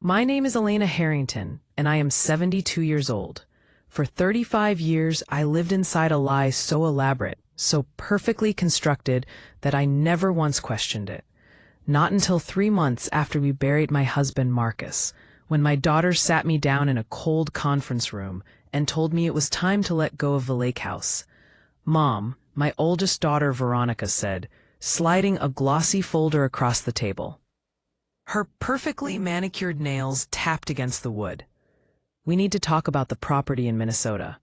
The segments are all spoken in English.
My name is Elena Harrington, and I am 72 years old. For 35 years, I lived inside a lie so elaborate, so perfectly constructed, that I never once questioned it. Not until 3 months after we buried my husband, Marcus, when my daughter sat me down in a cold conference room and told me it was time to let go of the lake house. "Mom," my oldest daughter Veronica said, sliding a glossy folder across the table. Her perfectly manicured nails tapped against the wood. "We need to talk about the property in Minnesota."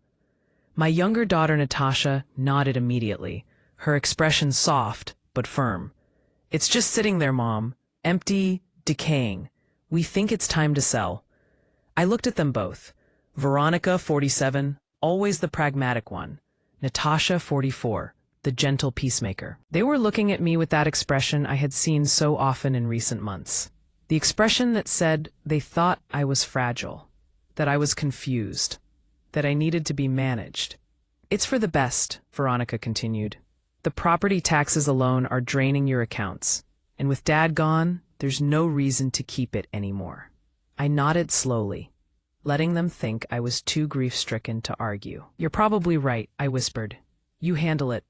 My younger daughter Natasha nodded immediately, her expression soft but firm. "It's just sitting there, Mom, empty, decaying. We think it's time to sell." I looked at them both. Veronica, 47, always the pragmatic one. Natasha, 44, the gentle peacemaker. They were looking at me with that expression I had seen so often in recent months. The expression that said they thought I was fragile, that I was confused, that I needed to be managed. "It's for the best," Veronica continued. "The property taxes alone are draining your accounts, and with Dad gone, there's no reason to keep it anymore." I nodded slowly, letting them think I was too grief-stricken to argue. "You're probably right," I whispered. "You handle it."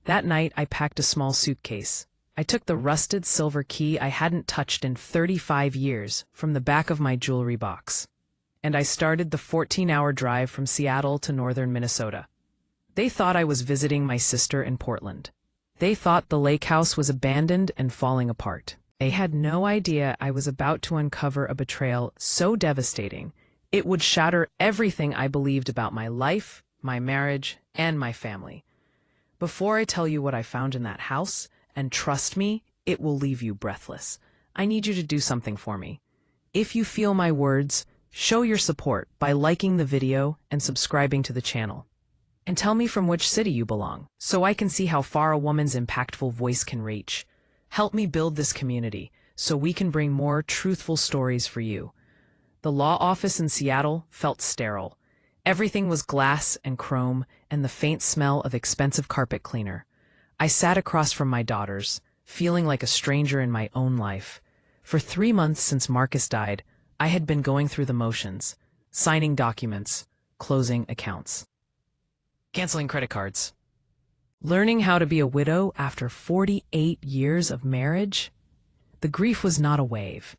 That night, I packed a small suitcase. I took the rusted silver key I hadn't touched in 35 years from the back of my jewelry box, and I started the 14-hour drive from Seattle to northern Minnesota. They thought I was visiting my sister in Portland. They thought the lake house was abandoned and falling apart. They had no idea I was about to uncover a betrayal so devastating it would shatter everything I believed about my life, my marriage, and my family. Before I tell you what I found in that house, and trust me, it will leave you breathless, I need you to do something for me. If you feel my words, show your support by liking the video and subscribing to the channel. And tell me from which city you belong, so I can see how far a woman's impactful voice can reach. Help me build this community so we can bring more truthful stories for you. The law office in Seattle felt sterile. Everything was glass and chrome and the faint smell of expensive carpet cleaner. I sat across from my daughters, feeling like a stranger in my own life. For 3 months since Marcus died, I had been going through the motions, signing documents, closing accounts, canceling credit cards. Learning how to be a widow after 48 years of marriage? The grief was not a wave.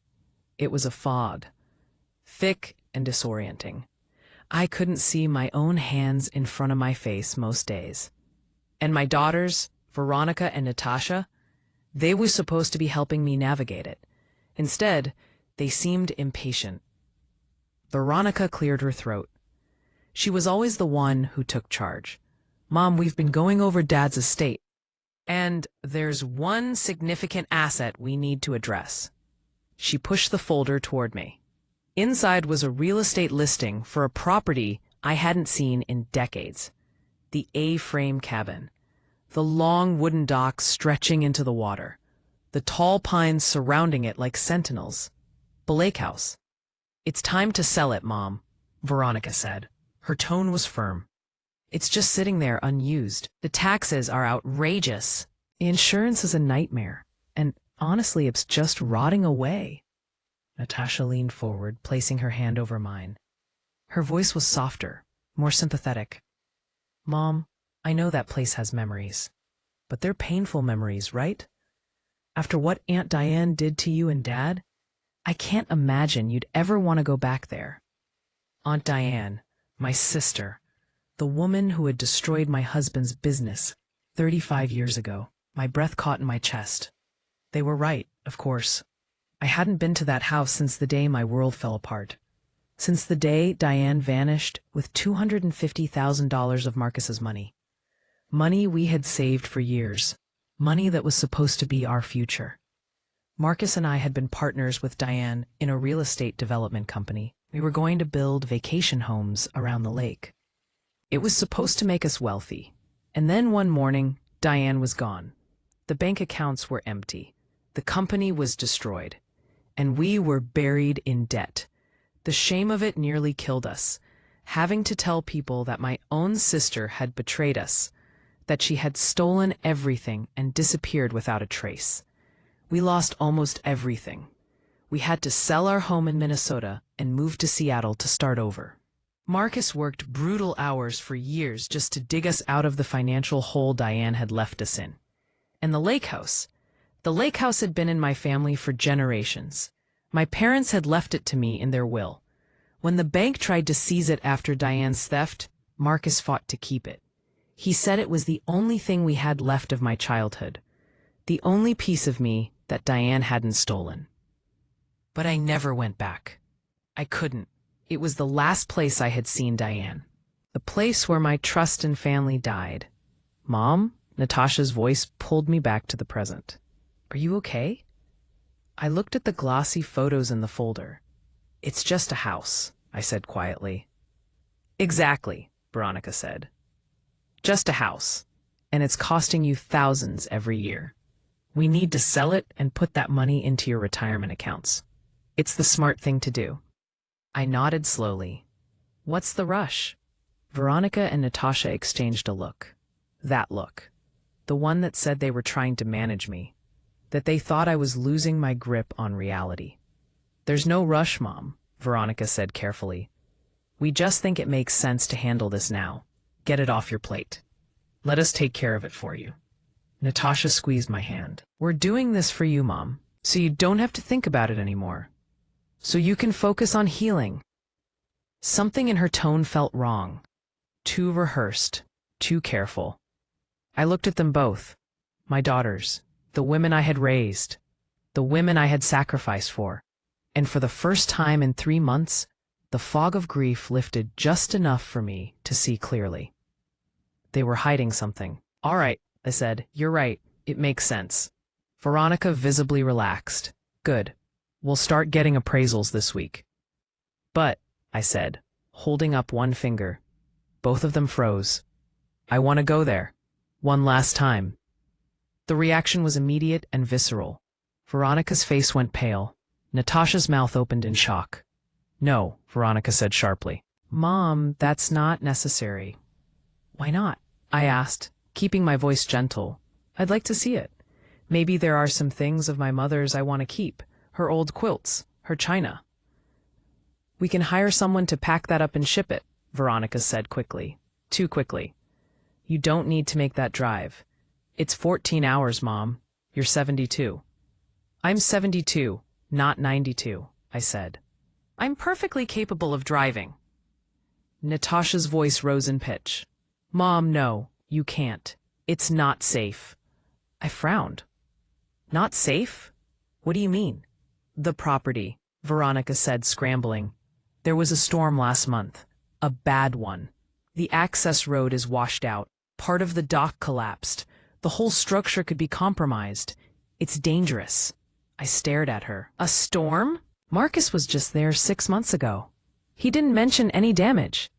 It was a fog, thick and disorienting. I couldn't see my own hands in front of my face most days. And my daughters, Veronica and Natasha, they were supposed to be helping me navigate it. Instead, they seemed impatient. Veronica cleared her throat. She was always the one who took charge. "Mom, we've been going over Dad's estate, and there's one significant asset we need to address." She pushed the folder toward me. Inside was a real estate listing for a property I hadn't seen in decades. The A-frame cabin, the long wooden dock stretching into the water, the tall pines surrounding it like sentinels. The lake house. "It's time to sell it, Mom," Veronica said. Her tone was firm. "It's just sitting there unused. The taxes are outrageous. The insurance is a nightmare. And honestly, it's just rotting away." Natasha leaned forward, placing her hand over mine. Her voice was softer, more sympathetic. "Mom, I know that place has memories. But they're painful memories, right? After what Aunt Diane did to you and Dad, I can't imagine you'd ever want to go back there." Aunt Diane, my sister, the woman who had destroyed my husband's business 35 years ago. My breath caught in my chest. They were right, of course. I hadn't been to that house since the day my world fell apart. Since the day Diane vanished with $250,000 of Marcus's money. Money we had saved for years. Money that was supposed to be our future. Marcus and I had been partners with Diane in a real estate development company. We were going to build vacation homes around the lake. It was supposed to make us wealthy. And then one morning, Diane was gone. The bank accounts were empty. The company was destroyed. And we were buried in debt. The shame of it nearly killed us, having to tell people that my own sister had betrayed us, that she had stolen everything and disappeared without a trace. We lost almost everything. We had to sell our home in Minnesota and move to Seattle to start over. Marcus worked brutal hours for years just to dig us out of the financial hole Diane had left us in. And the lake house. The lake house had been in my family for generations. My parents had left it to me in their will. When the bank tried to seize it after Diane's theft, Marcus fought to keep it. He said it was the only thing we had left of my childhood, the only piece of me that Diane hadn't stolen. But I never went back. I couldn't. It was the last place I had seen Diane. The place where my trust and family died. Mom, Natasha's voice pulled me back to the present. Are you okay? I looked at the glossy photos in the folder. It's just a house, I said quietly. Exactly, Veronica said. Just a house, and it's costing you thousands every year. We need to sell it and put that money into your retirement accounts. It's the smart thing to do. I nodded slowly. What's the rush? Veronica and Natasha exchanged a look. That look. The one that said they were trying to manage me. That they thought I was losing my grip on reality. There's no rush, Mom, Veronica said carefully. We just think it makes sense to handle this now. Get it off your plate. Let us take care of it for you. Natasha squeezed my hand. We're doing this for you, Mom, so you don't have to think about it anymore. So you can focus on healing. Something in her tone felt wrong. Too rehearsed, too careful. I looked at them both. My daughters, the women I had raised, the women I had sacrificed for. And for the first time in 3 months, the fog of grief lifted just enough for me to see clearly. They were hiding something. All right, I said, you're right. It makes sense. Veronica visibly relaxed. Good. We'll start getting appraisals this week. But, I said, holding up one finger. Both of them froze. I want to go there. One last time. The reaction was immediate and visceral. Veronica's face went pale. Natasha's mouth opened in shock. No, Veronica said sharply. Mom, that's not necessary. Why not? I asked, keeping my voice gentle. I'd like to see it. Maybe there are some things of my mother's I want to keep. Her old quilts, her china. We can hire someone to pack that up and ship it, Veronica said quickly. Too quickly. You don't need to make that drive. It's 14 hours, Mom. You're 72. I'm 72, not 92, I said. I'm perfectly capable of driving. Natasha's voice rose in pitch. Mom, no, you can't. It's not safe. I frowned. Not safe? What do you mean? The property, Veronica said, scrambling. There was a storm last month. A bad one. The access road is washed out. Part of the dock collapsed. The whole structure could be compromised. It's dangerous. I stared at her. A storm? Marcus was just there 6 months ago. He didn't mention any damage.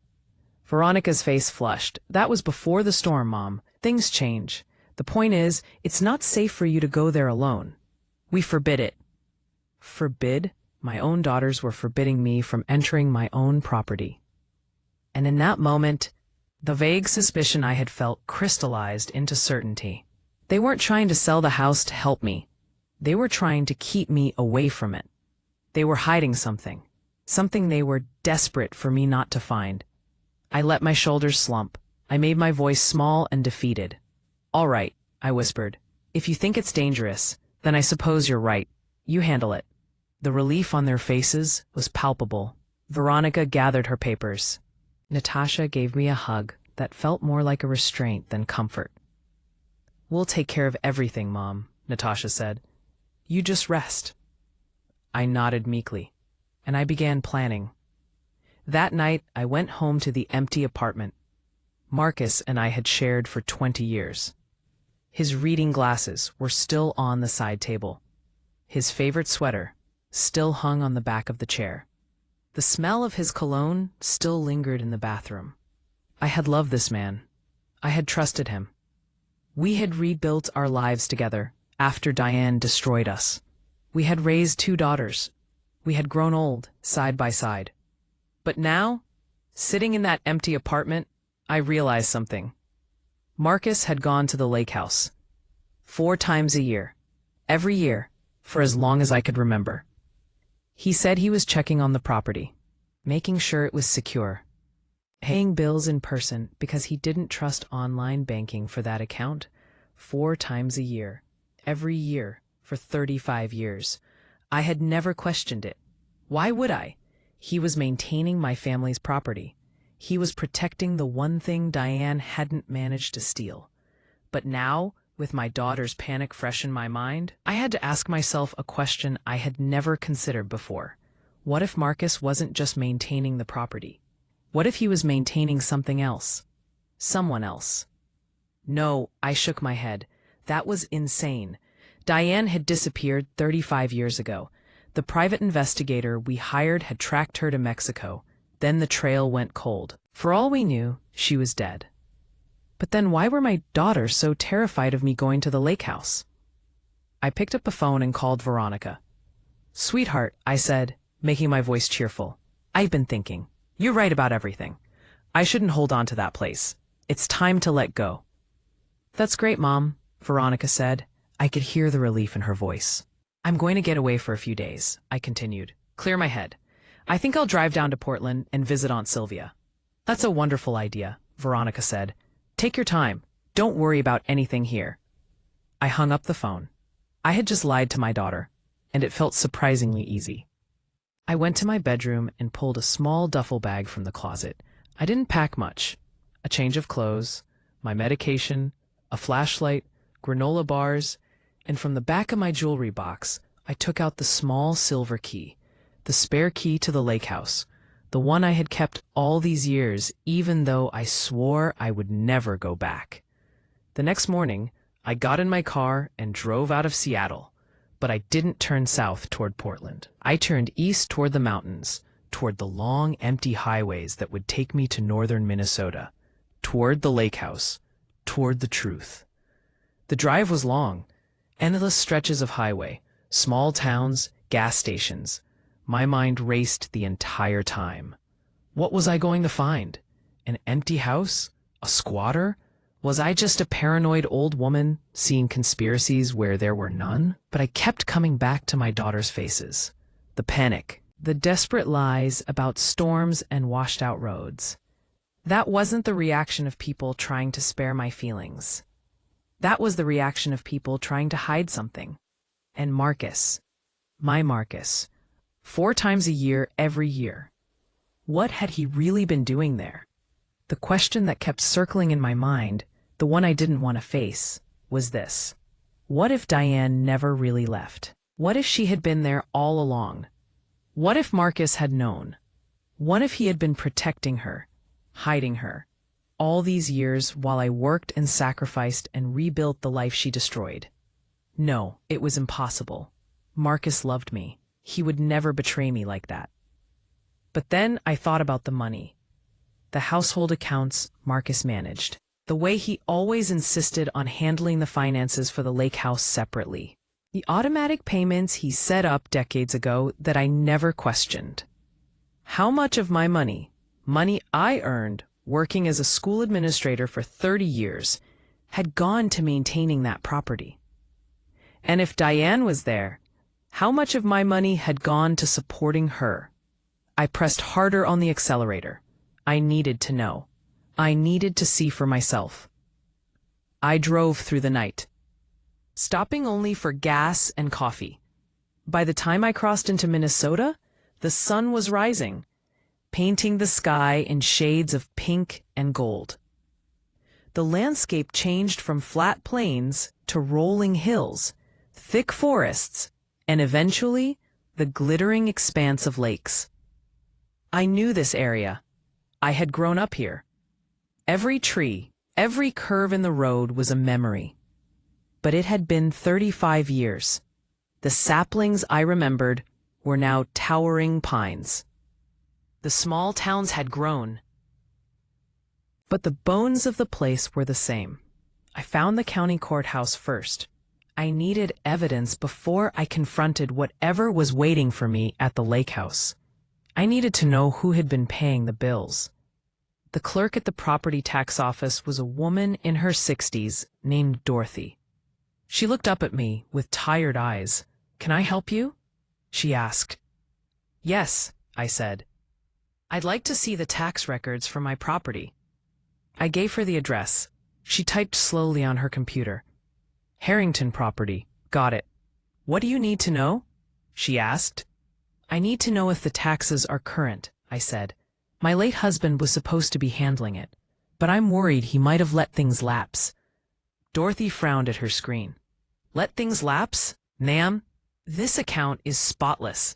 Veronica's face flushed. That was before the storm, Mom. Things change. The point is, it's not safe for you to go there alone. We forbid it. Forbid? My own daughters were forbidding me from entering my own property. And in that moment, the vague suspicion I had felt crystallized into certainty. They weren't trying to sell the house to help me. They were trying to keep me away from it. They were hiding something. Something they were desperate for me not to find. I let my shoulders slump. I made my voice small and defeated. All right, I whispered. If you think it's dangerous, then I suppose you're right. You handle it. The relief on their faces was palpable. Veronica gathered her papers. Natasha gave me a hug that felt more like a restraint than comfort. We'll take care of everything, Mom, Natasha said. You just rest. I nodded meekly, and I began planning. That night, I went home to the empty apartment Marcus and I had shared for 20 years. His reading glasses were still on the side table. His favorite sweater still hung on the back of the chair. The smell of his cologne still lingered in the bathroom. I had loved this man. I had trusted him. We had rebuilt our lives together after Diane destroyed us. We had raised 2 daughters. We had grown old, side by side. But now, sitting in that empty apartment, I realized something. Marcus had gone to the lake house 4 times a year, every year, for as long as I could remember. He said he was checking on the property, making sure it was secure, paying bills in person because he didn't trust online banking for that account 4 times a year, every year for 35 years. I had never questioned it. Why would I? He was maintaining my family's property. He was protecting the one thing Diane hadn't managed to steal. But now, with my daughter's panic fresh in my mind, I had to ask myself a question I had never considered before. What if Marcus wasn't just maintaining the property? What if he was maintaining something else? Someone else? No, I shook my head. That was insane. Diane had disappeared 35 years ago. The private investigator we hired had tracked her to Mexico. Then the trail went cold. For all we knew, she was dead. But then why were my daughters so terrified of me going to the lake house? I picked up the phone and called Veronica. "Sweetheart," I said, making my voice cheerful. "I've been thinking. You're right about everything. I shouldn't hold on to that place. It's time to let go." "That's great, Mom," Veronica said. I could hear the relief in her voice. "I'm going to get away for a few days," I continued. "Clear my head. I think I'll drive down to Portland and visit Aunt Sylvia." "That's a wonderful idea," Veronica said. "Take your time. Don't worry about anything here." I hung up the phone. I had just lied to my daughter, and it felt surprisingly easy. I went to my bedroom and pulled a small duffel bag from the closet. I didn't pack much. A change of clothes, my medication, a flashlight, granola bars, and from the back of my jewelry box, I took out the small silver key, the spare key to the lake house, the one I had kept all these years, even though I swore I would never go back. The next morning, I got in my car and drove out of Seattle, but I didn't turn south toward Portland. I turned east toward the mountains, toward the long, empty highways that would take me to northern Minnesota, toward the lake house, toward the truth. The drive was long, endless stretches of highway, small towns, gas stations. My mind raced the entire time. What was I going to find? An empty house? A squatter? Was I just a paranoid old woman seeing conspiracies where there were none? But I kept coming back to my daughter's faces. The panic, the desperate lies about storms and washed-out roads. That wasn't the reaction of people trying to spare my feelings. That was the reaction of people trying to hide something. And Marcus, my Marcus, 4 times a year, every year. What had he really been doing there? The question that kept circling in my mind, the one I didn't want to face, was this. What if Diane never really left? What if she had been there all along? What if Marcus had known? What if he had been protecting her, hiding her, all these years while I worked and sacrificed and rebuilt the life she destroyed? No, it was impossible. Marcus loved me. He would never betray me like that. But then I thought about the money, the household accounts Marcus managed, the way he always insisted on handling the finances for the lake house separately, the automatic payments he set up decades ago that I never questioned. How much of my money I earned working as a school administrator for 30 years, had gone to maintaining that property? And if Diane was there, how much of my money had gone to supporting her? I pressed harder on the accelerator. I needed to know. I needed to see for myself. I drove through the night, stopping only for gas and coffee. By the time I crossed into Minnesota, the sun was rising, painting the sky in shades of pink and gold. The landscape changed from flat plains to rolling hills, thick forests, and eventually, the glittering expanse of lakes. I knew this area. I had grown up here. Every tree, every curve in the road was a memory. But it had been 35 years. The saplings I remembered were now towering pines. The small towns had grown, but the bones of the place were the same. I found the county courthouse first. I needed evidence before I confronted whatever was waiting for me at the lake house. I needed to know who had been paying the bills. The clerk at the property tax office was a woman in her 60s named Dorothy. She looked up at me with tired eyes. "Can I help you?" she asked. Yes, I said. I'd like to see the tax records for my property. I gave her the address. She typed slowly on her computer. Harrington property. Got it. What do you need to know? She asked. I need to know if the taxes are current, I said. My late husband was supposed to be handling it, but I'm worried he might have let things lapse. Dorothy frowned at her screen. Let things lapse? Ma'am, this account is spotless.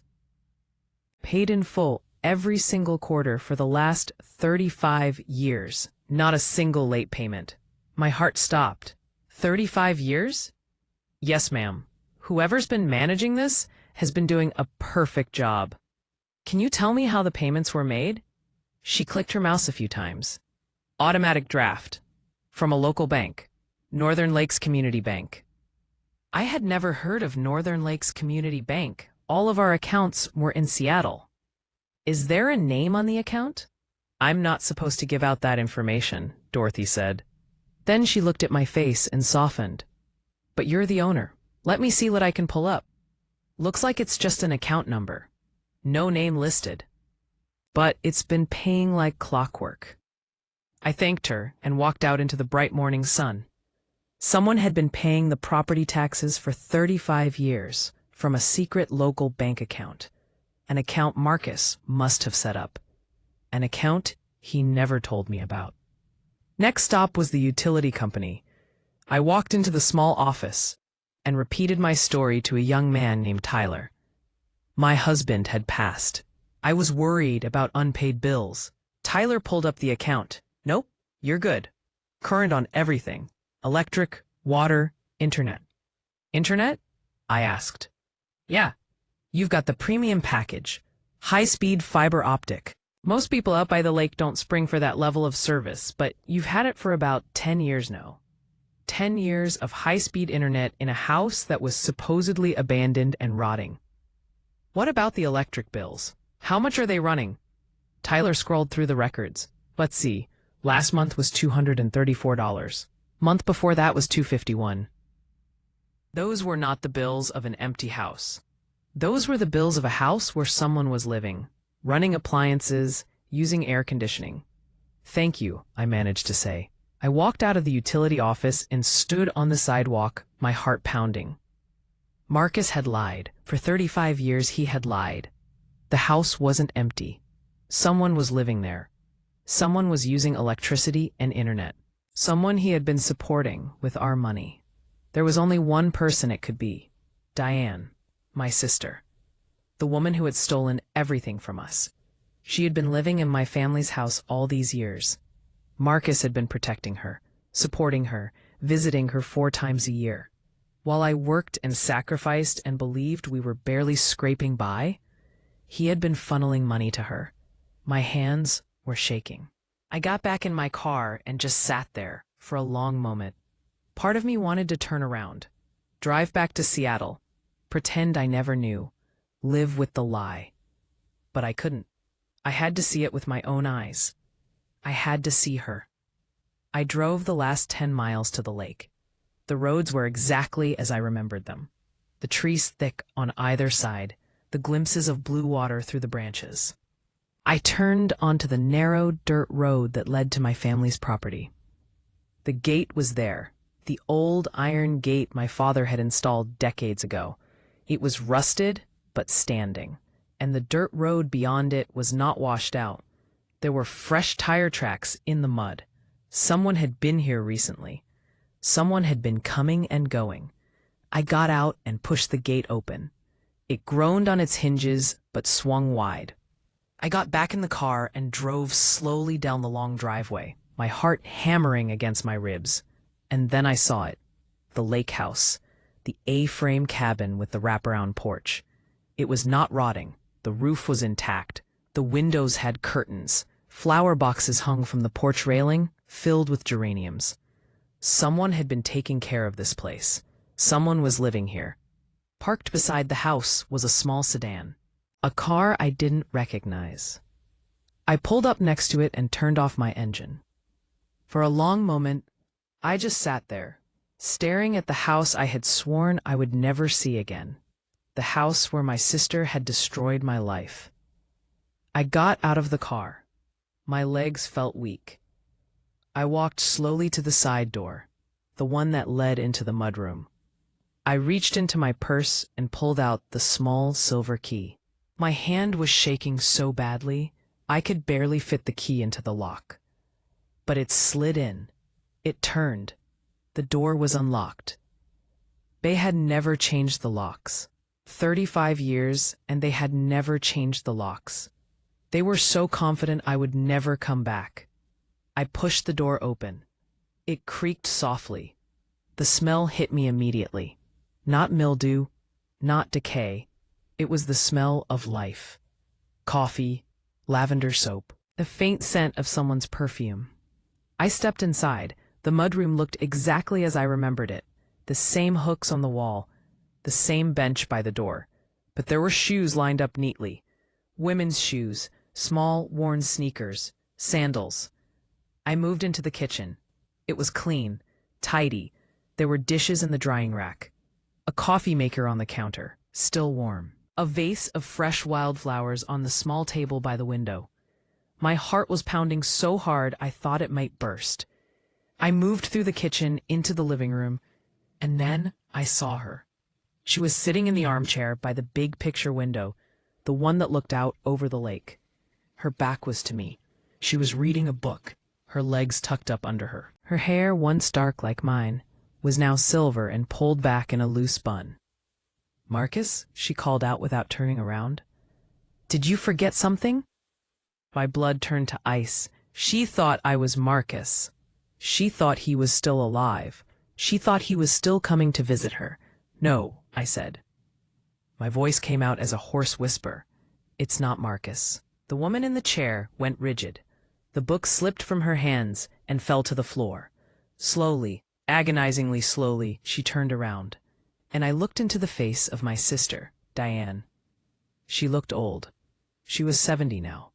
Paid in full every single quarter for the last 35 years. Not a single late payment. My heart stopped. 35 years? Yes, ma'am. Whoever's been managing this has been doing a perfect job. Can you tell me how the payments were made? She clicked her mouse a few times. Automatic draft. From a local bank. Northern Lakes Community Bank. I had never heard of Northern Lakes Community Bank. All of our accounts were in Seattle. Is there a name on the account? I'm not supposed to give out that information, Dorothy said. Then she looked at my face and softened. But you're the owner. Let me see what I can pull up. Looks like it's just an account number. No name listed. But it's been paying like clockwork. I thanked her and walked out into the bright morning sun. Someone had been paying the property taxes for 35 years from a secret local bank account. An account Marcus must have set up. An account he never told me about. Next stop was the utility company. I walked into the small office and repeated my story to a young man named Tyler. My husband had passed. I was worried about unpaid bills. Tyler pulled up the account. Nope, you're good. Current on everything. Electric, water, internet. Internet? I asked. Yeah. You've got the premium package. High-speed fiber optic. Most people out by the lake don't spring for that level of service, but you've had it for about 10 years now. 10 years of high-speed internet in a house that was supposedly abandoned and rotting. What about the electric bills? How much are they running? Tyler scrolled through the records. Let's see. Last month was $234. Month before that was $251. Those were not the bills of an empty house. Those were the bills of a house where someone was living, running appliances, using air conditioning. Thank you, I managed to say. I walked out of the utility office and stood on the sidewalk, my heart pounding. Marcus had lied. For 35 years he had lied. The house wasn't empty. Someone was living there. Someone was using electricity and internet. Someone he had been supporting with our money. There was only one person it could be. Diane, my sister. The woman who had stolen everything from us. She had been living in my family's house all these years. Marcus had been protecting her, supporting her, visiting her 4 times a year. While I worked and sacrificed and believed we were barely scraping by, he had been funneling money to her. My hands were shaking. I got back in my car and just sat there for a long moment. Part of me wanted to turn around, drive back to Seattle, pretend I never knew, live with the lie. But I couldn't. I had to see it with my own eyes. I had to see her. I drove the last 10 miles to the lake. The roads were exactly as I remembered them. The trees thick on either side, the glimpses of blue water through the branches. I turned onto the narrow dirt road that led to my family's property. The gate was there, the old iron gate my father had installed decades ago. It was rusted, but standing, and the dirt road beyond it was not washed out. There were fresh tire tracks in the mud. Someone had been here recently. Someone had been coming and going. I got out and pushed the gate open. It groaned on its hinges, but swung wide. I got back in the car and drove slowly down the long driveway, my heart hammering against my ribs. And then I saw it. The lake house. The A-frame cabin with the wraparound porch. It was not rotting. The roof was intact. The windows had curtains. Flower boxes hung from the porch railing, filled with geraniums. Someone had been taking care of this place. Someone was living here. Parked beside the house was a small sedan. A car I didn't recognize. I pulled up next to it and turned off my engine. For a long moment, I just sat there, staring at the house I had sworn I would never see again. The house where my sister had destroyed my life. I got out of the car. My legs felt weak. I walked slowly to the side door, the one that led into the mudroom. I reached into my purse and pulled out the small silver key. My hand was shaking so badly, I could barely fit the key into the lock. But it slid in. It turned. The door was unlocked. They had never changed the locks. 35 years, and they had never changed the locks. They were so confident I would never come back. I pushed the door open. It creaked softly. The smell hit me immediately. Not mildew, not decay. It was the smell of life. Coffee, lavender soap, the faint scent of someone's perfume. I stepped inside. The mudroom looked exactly as I remembered it. The same hooks on the wall, the same bench by the door. But there were shoes lined up neatly. Women's shoes, small, worn sneakers, sandals. I moved into the kitchen. It was clean, tidy. There were dishes in the drying rack. A coffee maker on the counter, still warm. A vase of fresh wildflowers on the small table by the window. My heart was pounding so hard I thought it might burst. I moved through the kitchen into the living room, and then I saw her. She was sitting in the armchair by the big picture window, the one that looked out over the lake. Her back was to me. She was reading a book, her legs tucked up under her. Her hair, once dark like mine, was now silver and pulled back in a loose bun. "Marcus?" she called out without turning around. "Did you forget something?" My blood turned to ice. She thought I was Marcus. She thought he was still alive. She thought he was still coming to visit her. "No," I said. My voice came out as a hoarse whisper. "It's not Marcus." The woman in the chair went rigid. The book slipped from her hands and fell to the floor. Slowly, agonizingly slowly, she turned around, and I looked into the face of my sister, Diane. She looked old. She was 70 now.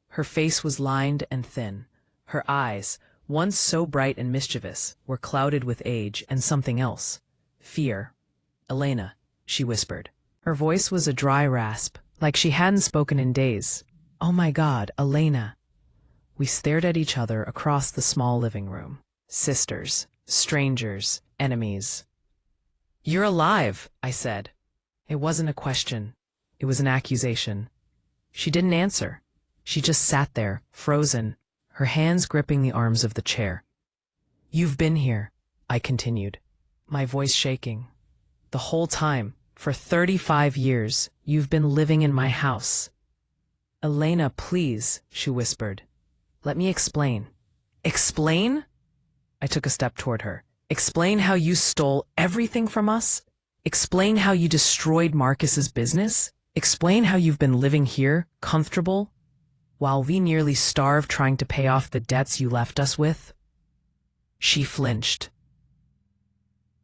Her face was lined and thin. Her eyes, once so bright and mischievous, were clouded with age and something else. Fear. "Elena," she whispered. Her voice was a dry rasp, like she hadn't spoken in days. "Oh my God, Elena." We stared at each other across the small living room. Sisters, strangers, enemies. "You're alive," I said. It wasn't a question. It was an accusation. She didn't answer. She just sat there, frozen, her hands gripping the arms of the chair. "You've been here," I continued, my voice shaking. "The whole time, for 35 years, you've been living in my house." "Elena, please," she whispered. "Let me explain." "Explain?" I took a step toward her. "Explain how you stole everything from us? Explain how you destroyed Marcus's business? Explain how you've been living here, comfortable, while we nearly starved trying to pay off the debts you left us with?" She flinched.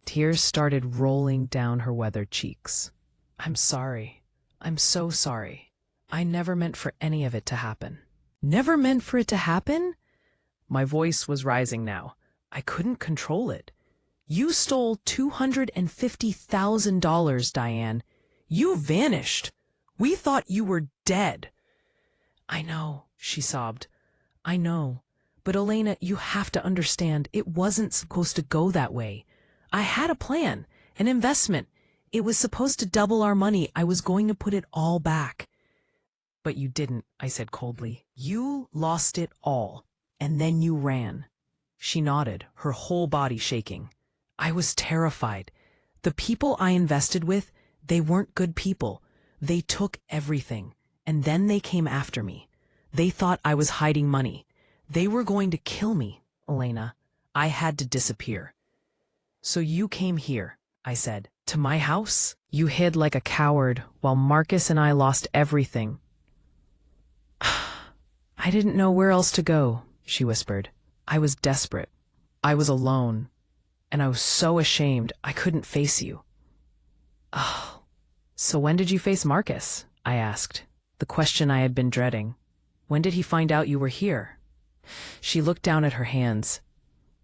Tears started rolling down her weathered cheeks. "I'm sorry. I'm so sorry. I never meant for any of it to happen." "Never meant for it to happen?" My voice was rising now. I couldn't control it. "You stole $250,000, Diane. You vanished. We thought you were dead." "I know," she sobbed. "I know. But Elena, you have to understand, it wasn't supposed to go that way. I had a plan, an investment. It was supposed to double our money. I was going to put it all back." "But you didn't," I said coldly. "You lost it all, and then you ran." She nodded, her whole body shaking. "I was terrified. The people I invested with, they weren't good people. They took everything, and then they came after me. They thought I was hiding money. They were going to kill me, Elena. I had to disappear." "So you came here," I said, "to my house? You hid like a coward while Marcus and I lost everything." "I didn't know where else to go," she whispered. "I was desperate. I was alone. And I was so ashamed I couldn't face you." "Oh, so when did you face Marcus?" I asked, the question I had been dreading. "When did he find out you were here?" She looked down at her hands.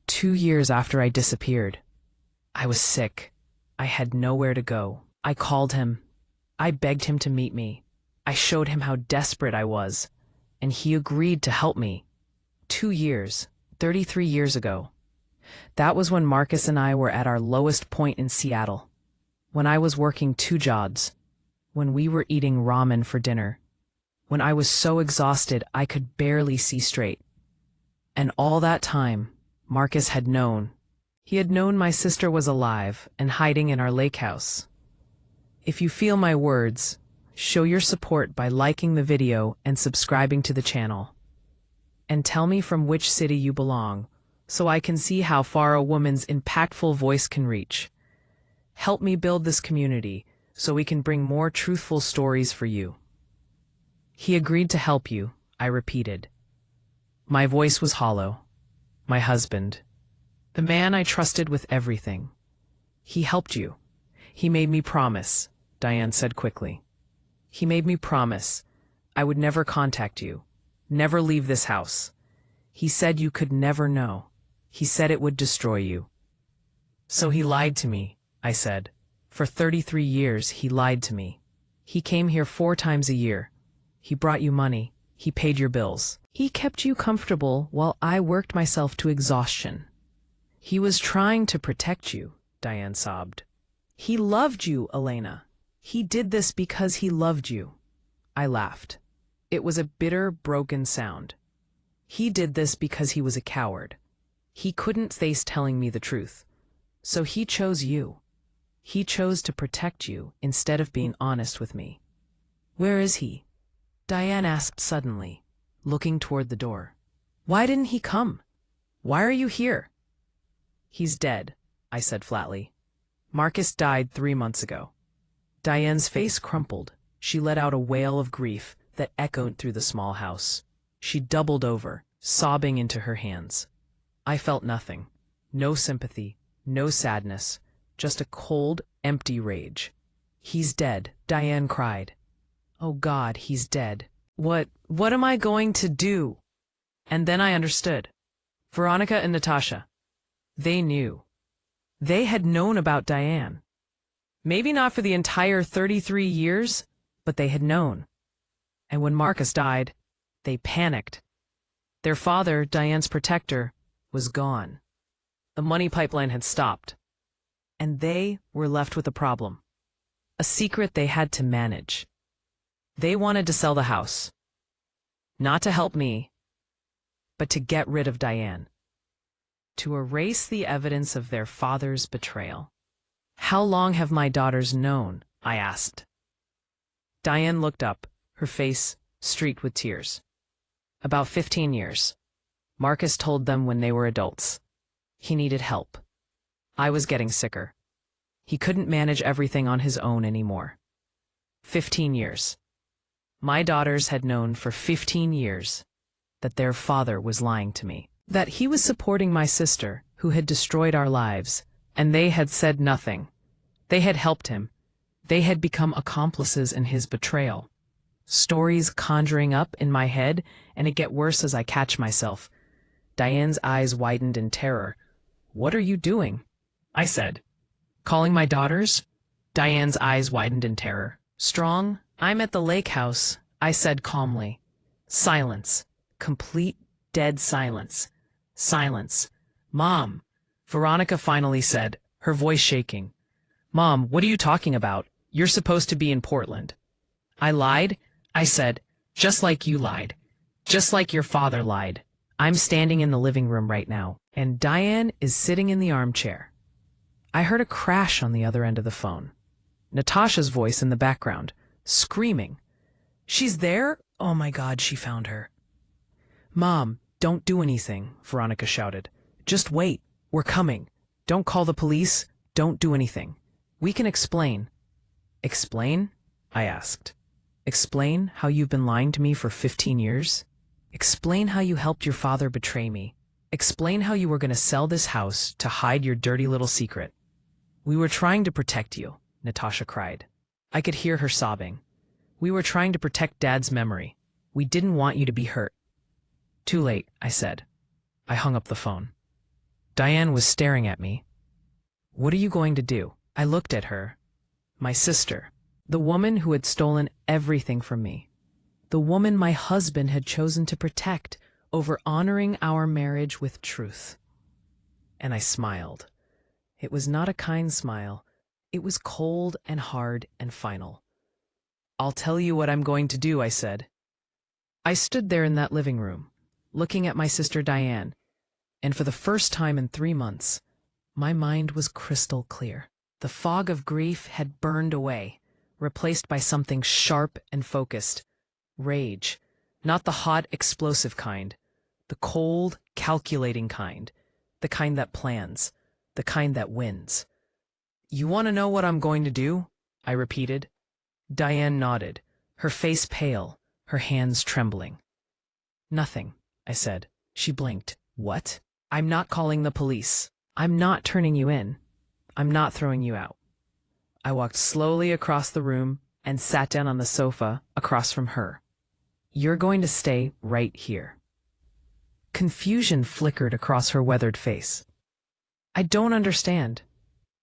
2 years after I disappeared. I was sick. I had nowhere to go. I called him. I begged him to meet me. I showed him how desperate I was. and he agreed to help me. 2 years, 33 years ago. That was when Marcus and I were at our lowest point in Seattle. When I was working 2 jobs. When we were eating ramen for dinner. When I was so exhausted I could barely see straight. And all that time, Marcus had known. He had known my sister was alive and hiding in our lake house. If you feel my words, show your support by liking the video and subscribing to the channel. And tell me from which city you belong, so I can see how far a woman's impactful voice can reach. Help me build this community so we can bring more truthful stories for you. He agreed to help you, I repeated. My voice was hollow. My husband. The man I trusted with everything. He helped you. He made me promise, Diane said quickly. He made me promise I would never contact you, never leave this house. He said you could never know. He said it would destroy you. So he lied to me, I said. For 33 years, he lied to me. He came here 4 times a year. He brought you money. He paid your bills. He kept you comfortable while I worked myself to exhaustion. He was trying to protect you, Diane sobbed. He loved you, Elena. He did this because he loved you. I laughed. It was a bitter, broken sound. He did this because he was a coward. He couldn't face telling me the truth. So he chose you. He chose to protect you instead of being honest with me. Where is he? Diane asked suddenly, looking toward the door. Why didn't he come? Why are you here? He's dead, I said flatly. Marcus died 3 months ago. Diane's face crumpled. She let out a wail of grief that echoed through the small house. She doubled over, sobbing into her hands. I felt nothing. No sympathy, no sadness, just a cold, empty rage. He's dead, Diane cried. Oh God, he's dead. What am I going to do? And then I understood. Veronica and Natasha. They knew. They had known about Diane. Maybe not for the entire 33 years, but they had known. And when Marcus died, they panicked. Their father, Diane's protector, was gone. The money pipeline had stopped. And they were left with a problem. A secret they had to manage. They wanted to sell the house. Not to help me, but to get rid of Diane. To erase the evidence of their father's betrayal. How long have my daughters known? I asked. Diane looked up, her face streaked with tears. About 15 years. Marcus told them when they were adults. He needed help. I was getting sicker. He couldn't manage everything on his own anymore. 15 years. My daughters had known for 15 years that their father was lying to me, that he was supporting my sister, who had destroyed our lives, and they had said nothing. They had helped him. They had become accomplices in his betrayal. Stories conjuring up in my head, and it get worse as I catch myself. Diane's eyes widened in terror. What are you doing? I said. Calling my daughters? Diane's eyes widened in terror. Strong, I'm at the lake house, I said calmly. Silence. Complete, dead silence. Silence. Mom, Veronica finally said, her voice shaking. Mom, what are you talking about? You're supposed to be in Portland. I lied, I said, just like you lied. Just like your father lied. I'm standing in the living room right now, and Diane is sitting in the armchair. I heard a crash on the other end of the phone. Natasha's voice in the background, screaming. She's there? Oh my God, she found her. Mom, don't do anything, Veronica shouted. Just wait. We're coming. Don't call the police. Don't do anything. We can explain. Explain? I asked. Explain how you've been lying to me for 15 years? Explain how you helped your father betray me. Explain how you were going to sell this house to hide your dirty little secret. We were trying to protect you, Natasha cried. I could hear her sobbing. We were trying to protect Dad's memory. We didn't want you to be hurt. Too late, I said. I hung up the phone. Diane was staring at me. What are you going to do? I looked at her. My sister, the woman who had stolen everything from me. the woman my husband had chosen to protect over honoring our marriage with truth. And I smiled. It was not a kind smile. It was cold and hard and final. "I'll tell you what I'm going to do," I said. I stood there in that living room, looking at my sister Diane, and for the first time in 3 months, my mind was crystal clear. The fog of grief had burned away, replaced by something sharp and focused. Rage. Not the hot, explosive kind. The cold, calculating kind. The kind that plans. The kind that wins. "You want to know what I'm going to do?" I repeated. Diane nodded, her face pale, her hands trembling. "Nothing," I said. She blinked. "What?" "I'm not calling the police. I'm not turning you in. I'm not throwing you out." I walked slowly across the room and sat down on the sofa across from her. "You're going to stay right here." Confusion flickered across her weathered face. "I don't understand."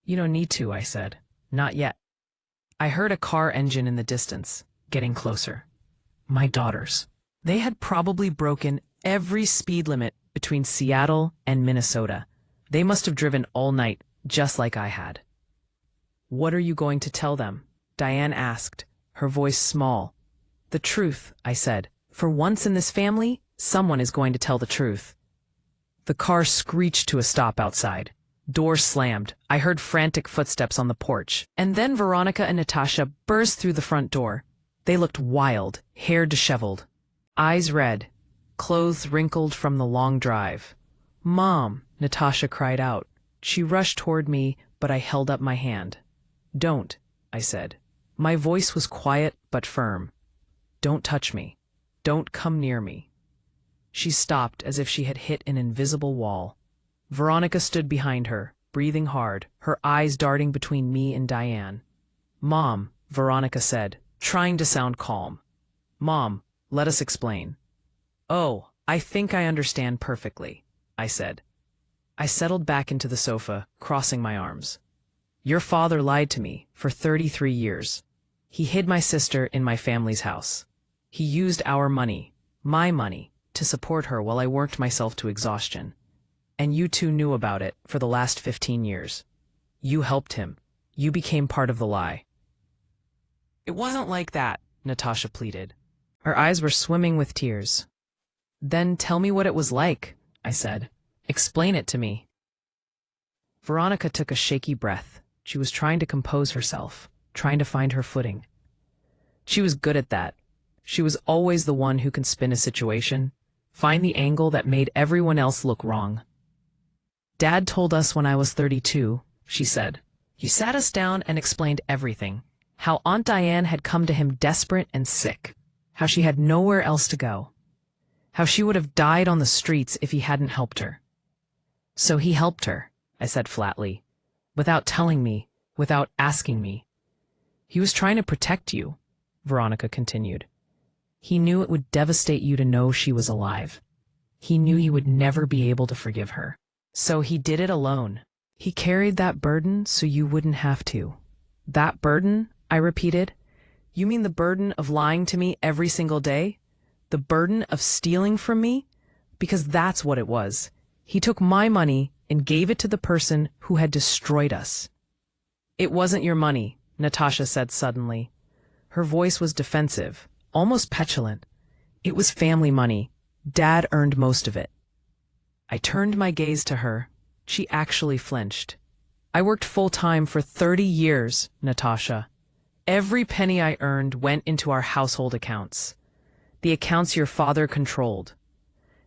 "You don't need to," I said. "Not yet." I heard a car engine in the distance, getting closer. My daughters. They had probably broken every speed limit between Seattle and Minnesota. They must have driven all night, just like I had. "What are you going to tell them?" Diane asked, her voice small. "The truth," I said. "For once in this family, someone is going to tell the truth." The car screeched to a stop outside. Doors slammed. I heard frantic footsteps on the porch. And then Veronica and Natasha burst through the front door. They looked wild, hair disheveled, eyes red, clothes wrinkled from the long drive. "Mom," Natasha cried out. She rushed toward me, but I held up my hand. "Don't," I said. My voice was quiet but firm. "Don't touch me. Don't come near me." She stopped as if she had hit an invisible wall. Veronica stood behind her, breathing hard, her eyes darting between me and Diane. "Mom," Veronica said, trying to sound calm. "Mom, let us explain." "Oh, I think I understand perfectly," I said. I settled back into the sofa, crossing my arms. "Your father lied to me for 33 years. He hid my sister in my family's house. He used our money, my money, to support her while I worked myself to exhaustion. And you two knew about it for the last 15 years. You helped him. You became part of the lie." "It wasn't like that," Natasha pleaded. Her eyes were swimming with tears. "Then tell me what it was like," I said. "Explain it to me." Veronica took a shaky breath. She was trying to compose herself, trying to find her footing. She was good at that. She was always the one who can spin a situation, find the angle that made everyone else look wrong. "Dad told us when I was 32, she said. "He sat us down and explained everything. How Aunt Diane had come to him desperate and sick. How she had nowhere else to go. How she would have died on the streets if he hadn't helped her. So he helped her," I said flatly, "without telling me, without asking me. He was trying to protect you," Veronica continued. "He knew it would devastate you to know she was alive. He knew you would never be able to forgive her. So he did it alone. He carried that burden so you wouldn't have to." "That burden?" I repeated. "You mean the burden of lying to me every single day? The burden of stealing from me? Because that's what it was. He took my money and gave it to the person who had destroyed us." "It wasn't your money," Natasha said suddenly. Her voice was defensive, almost petulant. "It was family money. Dad earned most of it." I turned my gaze to her. She actually flinched. "I worked full-time for 30 years, Natasha. Every penny I earned went into our household accounts. The accounts your father controlled.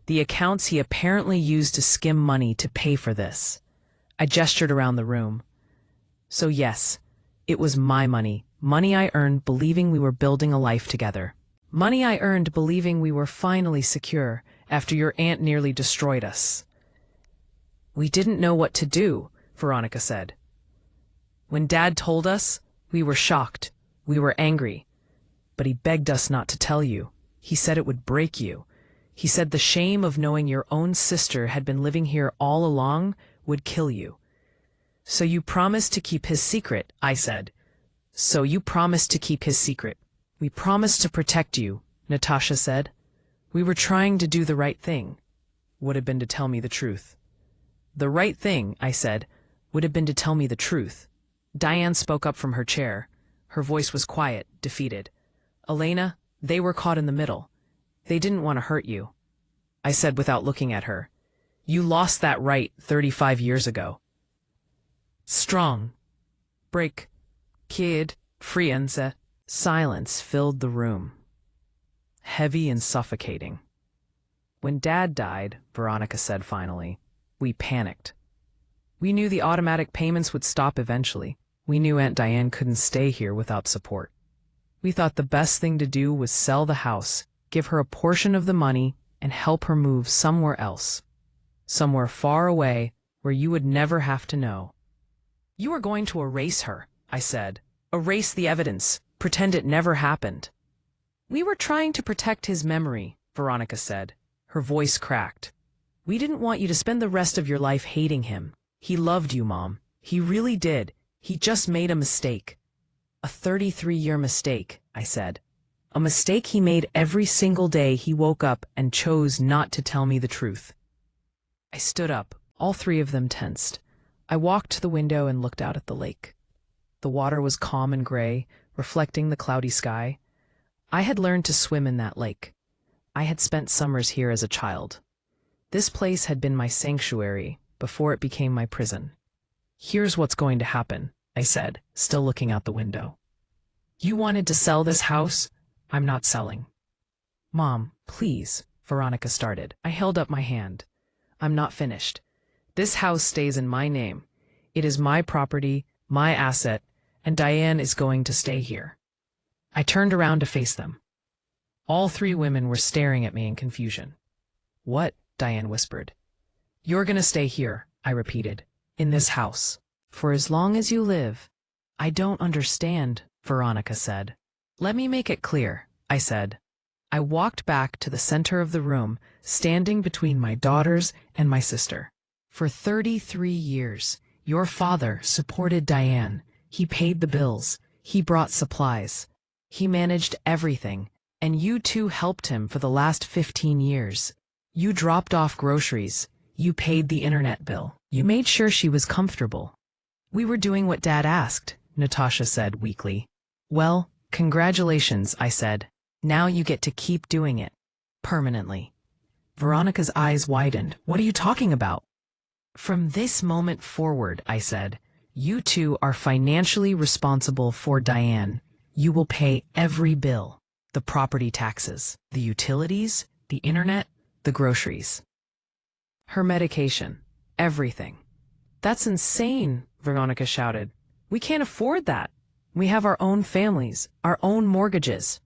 The accounts he apparently used to skim money to pay for this." I gestured around the room. "So yes, it was my money. Money I earned believing we were building a life together. Money I earned believing we were finally secure after your aunt nearly destroyed us." "We didn't know what to do," Veronica said. "When Dad told us, we were shocked. We were angry. But he begged us not to tell you. He said it would break you. He said the shame of knowing your own sister had been living here all along would kill you." "So you promised to keep his secret," I said. "So you promised to keep his secret." "We promised to protect you," Natasha said. We were trying to do the right thing. Would have been to tell me the truth. The right thing, I said, would have been to tell me the truth. Diane spoke up from her chair. Her voice was quiet, defeated. Elena, they were caught in the middle. They didn't want to hurt you. I said without looking at her. You lost that right 35 years ago. Strong. Break. Kid. Frienza. Silence filled the room. Heavy and suffocating. When Dad died, Veronica said finally, we panicked. We knew the automatic payments would stop eventually. We knew Aunt Diane couldn't stay here without support. We thought the best thing to do was sell the house, give her a portion of the money, and help her move somewhere else. Somewhere far away where you would never have to know. You are going to erase her, I said. Erase the evidence. Pretend it never happened. We were trying to protect his memory, Veronica said. Her voice cracked. We didn't want you to spend the rest of your life hating him. He loved you, Mom. He really did. He just made a mistake. A 33-year mistake, I said. A mistake he made every single day he woke up and chose not to tell me the truth. I stood up, all three of them tensed. I walked to the window and looked out at the lake. The water was calm and gray, reflecting the cloudy sky. I had learned to swim in that lake. I had spent summers here as a child. This place had been my sanctuary before it became my prison. Here's what's going to happen, I said, still looking out the window. You wanted to sell this house? I'm not selling. Mom, please, Veronica started. I held up my hand. I'm not finished. This house stays in my name. It is my property, my asset, and Diane is going to stay here. I turned around to face them. All three women were staring at me in confusion. What? Diane whispered. You're going to stay here, I repeated, in this house. For as long as you live. I don't understand, Veronica said. Let me make it clear, I said. I walked back to the center of the room, standing between my daughters and my sister. For 33 years, your father supported Diane. He paid the bills. He brought supplies. He managed everything, and you two helped him for the last 15 years. You dropped off groceries. You paid the internet bill. You made sure she was comfortable. We were doing what Dad asked, Natasha said weakly. Well, congratulations, I said. Now you get to keep doing it. Permanently. Veronica's eyes widened. What are you talking about? From this moment forward, I said, you two are financially responsible for Diane. You will pay every bill. The property taxes, the utilities, the internet, the groceries. Her medication, everything. That's insane, Veronica shouted. We can't afford that. We have our own families, our own mortgages.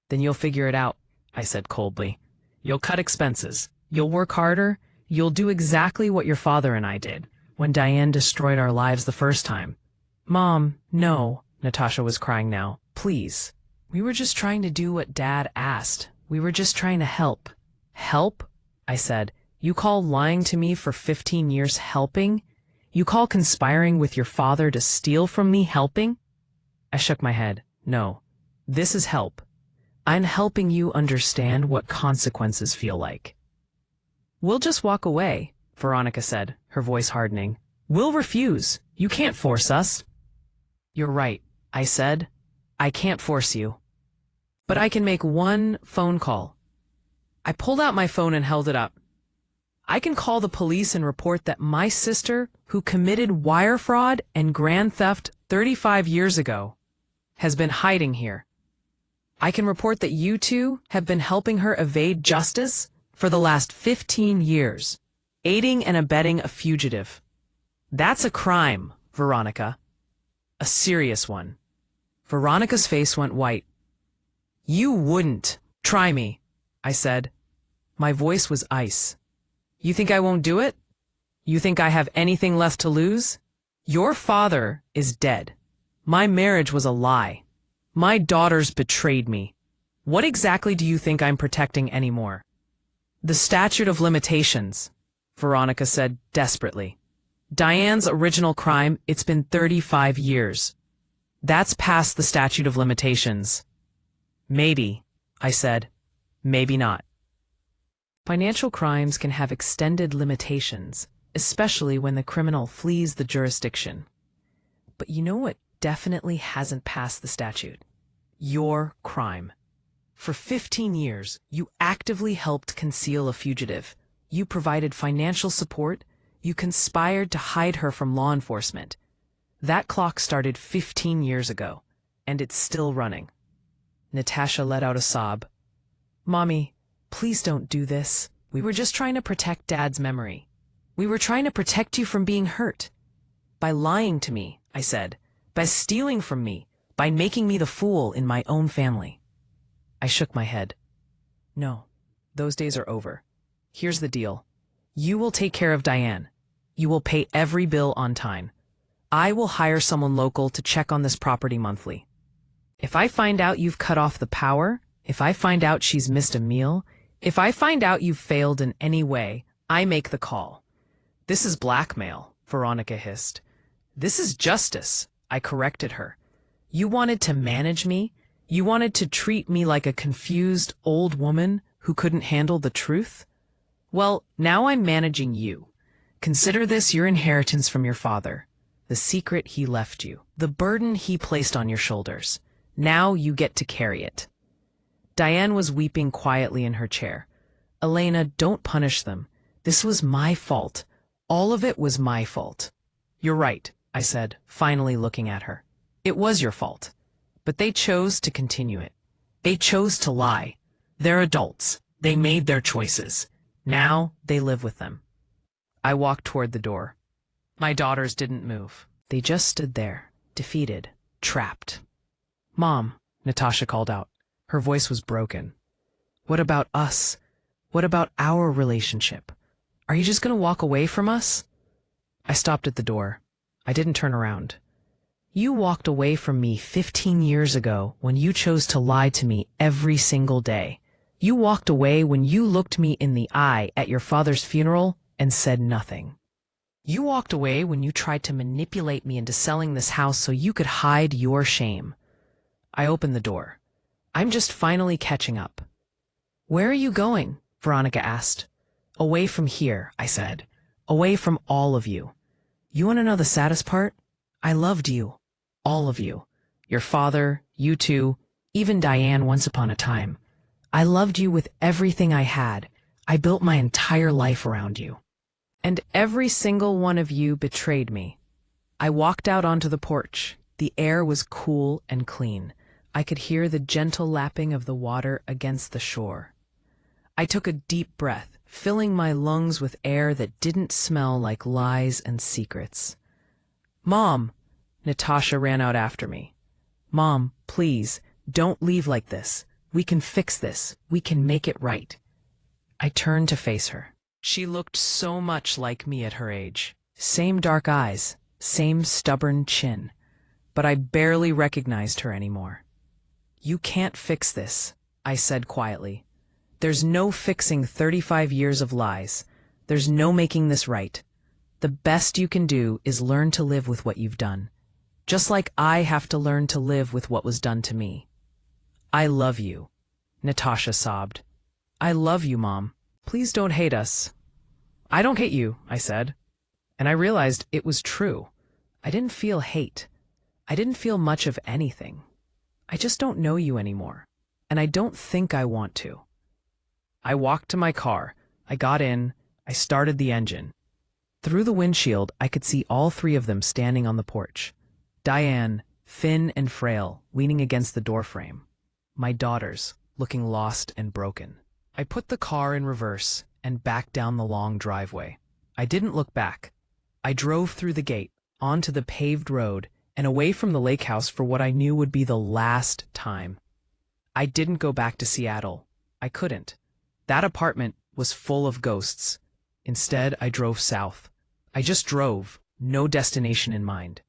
Then you'll figure it out, I said coldly. You'll cut expenses. You'll work harder. You'll do exactly what your father and I did when Diane destroyed our lives the first time. Mom, no, Natasha was crying now. Please. We were just trying to do what Dad asked. We were just trying to help. Help? I said. You call lying to me for 15 years helping? You call conspiring with your father to steal from me helping? I shook my head. No, this is help. I'm helping you understand what consequences feel like. We'll just walk away, Veronica said, her voice hardening. We'll refuse. You can't force us. You're right, I said. I can't force you. But I can make one phone call. I pulled out my phone and held it up. I can call the police and report that my sister, who committed wire fraud and grand theft 35 years ago, has been hiding here. I can report that you two have been helping her evade justice for the last 15 years, aiding and abetting a fugitive. That's a crime, Veronica. A serious one. Veronica's face went white. You wouldn't. Try me, I said. My voice was ice. You think I won't do it? You think I have anything left to lose? Your father is dead. My marriage was a lie. My daughters betrayed me. What exactly do you think I'm protecting anymore? The statute of limitations, Veronica said desperately. Diane's original crime, it's been 35 years. That's past the statute of limitations. Maybe, I said. Maybe not. Financial crimes can have extended limitations, especially when the criminal flees the jurisdiction. But you know what definitely hasn't passed the statute? Your crime. For 15 years, you actively helped conceal a fugitive. You provided financial support. You conspired to hide her from law enforcement. That clock started 15 years ago, and it's still running. Natasha let out a sob. Mommy, please don't do this. We were just trying to protect Dad's memory. We were trying to protect you from being hurt. By lying to me, I said. By stealing from me. By making me the fool in my own family. I shook my head. No, those days are over. Here's the deal. You will take care of Diane. You will pay every bill on time. I will hire someone local to check on this property monthly. If I find out you've cut off the power, if I find out she's missed a meal, if I find out you've failed in any way, I make the call. This is blackmail, Veronica hissed. This is justice, I corrected her. You wanted to manage me? You wanted to treat me like a confused old woman who couldn't handle the truth? Well, now I'm managing you. Consider this your inheritance from your father, the secret he left you, the burden he placed on your shoulders. Now you get to carry it. Diane was weeping quietly in her chair. Elena, don't punish them. This was my fault. All of it was my fault. You're right, I said, finally looking at her. It was your fault. But they chose to continue it. They chose to lie. They're adults. They made their choices. Now they live with them. I walked toward the door. My daughters didn't move. They just stood there, defeated, trapped. Mom, Natasha called out. Her voice was broken. What about us? What about our relationship? Are you just going to walk away from us? I stopped at the door. I didn't turn around. You walked away from me 15 years ago when you chose to lie to me every single day. You walked away when you looked me in the eye at your father's funeral and said nothing. You walked away when you tried to manipulate me into selling this house so you could hide your shame. I opened the door. I'm just finally catching up. Where are you going? Veronica asked. Away from here, I said. Away from all of you. You want to know the saddest part? I loved you. All of you. Your father, you two, even Diane once upon a time. I loved you with everything I had. I built my entire life around you. And every single one of you betrayed me. I walked out onto the porch. The air was cool and clean. I could hear the gentle lapping of the water against the shore. I took a deep breath, filling my lungs with air that didn't smell like lies and secrets. Mom! Natasha ran out after me. Mom, please, don't leave like this. We can fix this. We can make it right. I turned to face her. She looked so much like me at her age. Same dark eyes, same stubborn chin. But I barely recognized her anymore. You can't fix this, I said quietly. There's no fixing 35 years of lies. There's no making this right. The best you can do is learn to live with what you've done. Just like I have to learn to live with what was done to me. I love you, Natasha sobbed. I love you, Mom. Please don't hate us. I don't hate you, I said. And I realized it was true. I didn't feel hate. I didn't feel much of anything. I just don't know you anymore. And I don't think I want to. I walked to my car. I got in. I started the engine. Through the windshield, I could see all three of them standing on the porch. Diane, thin and frail, leaning against the doorframe. My daughters, looking lost and broken. I put the car in reverse and backed down the long driveway. I didn't look back. I drove through the gate, onto the paved road, and away from the lake house for what I knew would be the last time. I didn't go back to Seattle. I couldn't. That apartment was full of ghosts. Instead, I drove south. I just drove, no destination in mind.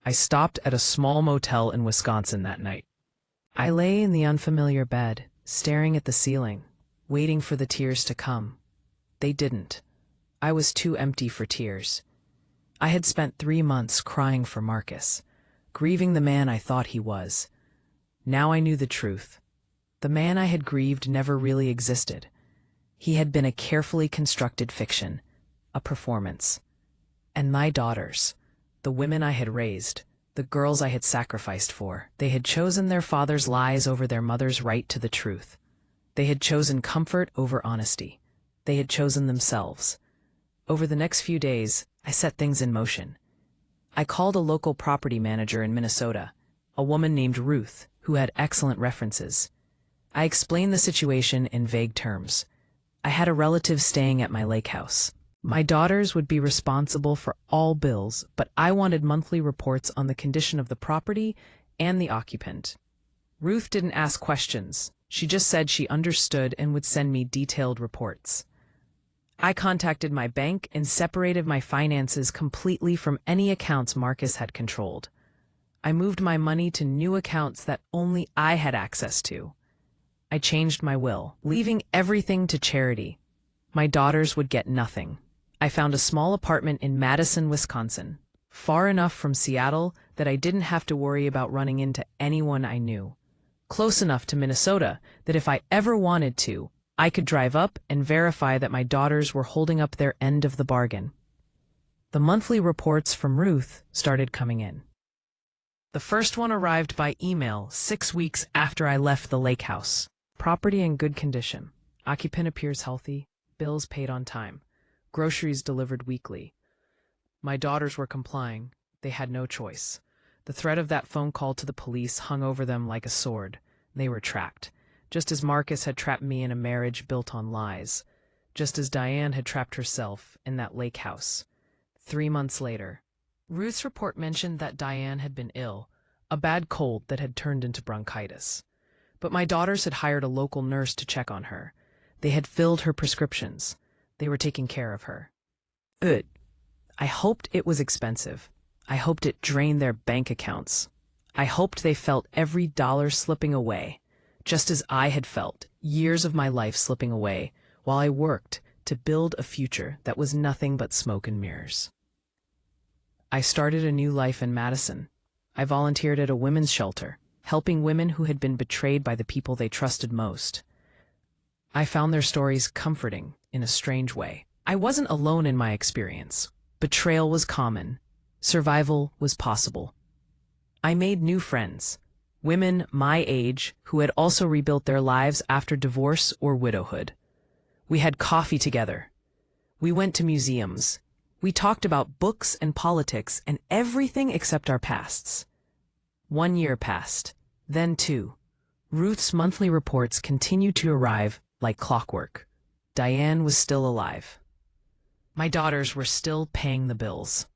I stopped at a small motel in Wisconsin that night. I lay in the unfamiliar bed, staring at the ceiling, waiting for the tears to come. They didn't. I was too empty for tears. I had spent 3 months crying for Marcus, grieving the man I thought he was. Now I knew the truth. The man I had grieved never really existed. He had been a carefully constructed fiction, a performance. And my daughters, the women I had raised, the girls I had sacrificed for, they had chosen their father's lies over their mother's right to the truth. They had chosen comfort over honesty. They had chosen themselves. Over the next few days, I set things in motion. I called a local property manager in Minnesota, a woman named Ruth, who had excellent references. I explained the situation in vague terms. I had a relative staying at my lake house. My daughters would be responsible for all bills, but I wanted monthly reports on the condition of the property and the occupant. Ruth didn't ask questions. She just said she understood and would send me detailed reports. I contacted my bank and separated my finances completely from any accounts Marcus had controlled. I moved my money to new accounts that only I had access to. I changed my will, leaving everything to charity. My daughters would get nothing. I found a small apartment in Madison, Wisconsin, far enough from Seattle that I didn't have to worry about running into anyone I knew. Close enough to Minnesota that if I ever wanted to, I could drive up and verify that my daughters were holding up their end of the bargain. The monthly reports from Ruth started coming in. The first one arrived by email 6 weeks after I left the lake house. Property in good condition. Occupant appears healthy. Bills paid on time. Groceries delivered weekly. My daughters were complying. They had no choice. The threat of that phone call to the police hung over them like a sword. They were trapped. Just as Marcus had trapped me in a marriage built on lies. Just as Diane had trapped herself in that lake house. 3 months later, Ruth's report mentioned that Diane had been ill, a bad cold that had turned into bronchitis. But my daughters had hired a local nurse to check on her. They had filled her prescriptions. They were taking care of her. Good. I hoped it was expensive. I hoped it drained their bank accounts. I hoped they felt every dollar slipping away, just as I had felt years of my life slipping away while I worked to build a future that was nothing but smoke and mirrors. I started a new life in Madison. I volunteered at a women's shelter, helping women who had been betrayed by the people they trusted most. I found their stories comforting in a strange way. I wasn't alone in my experience. Betrayal was common. Survival was possible. I made new friends, women my age who had also rebuilt their lives after divorce or widowhood. We had coffee together. We went to museums. We talked about books and politics and everything except our pasts. 1 year passed, then 2. Ruth's monthly reports continued to arrive like clockwork. Diane was still alive. My daughters were still paying the bills.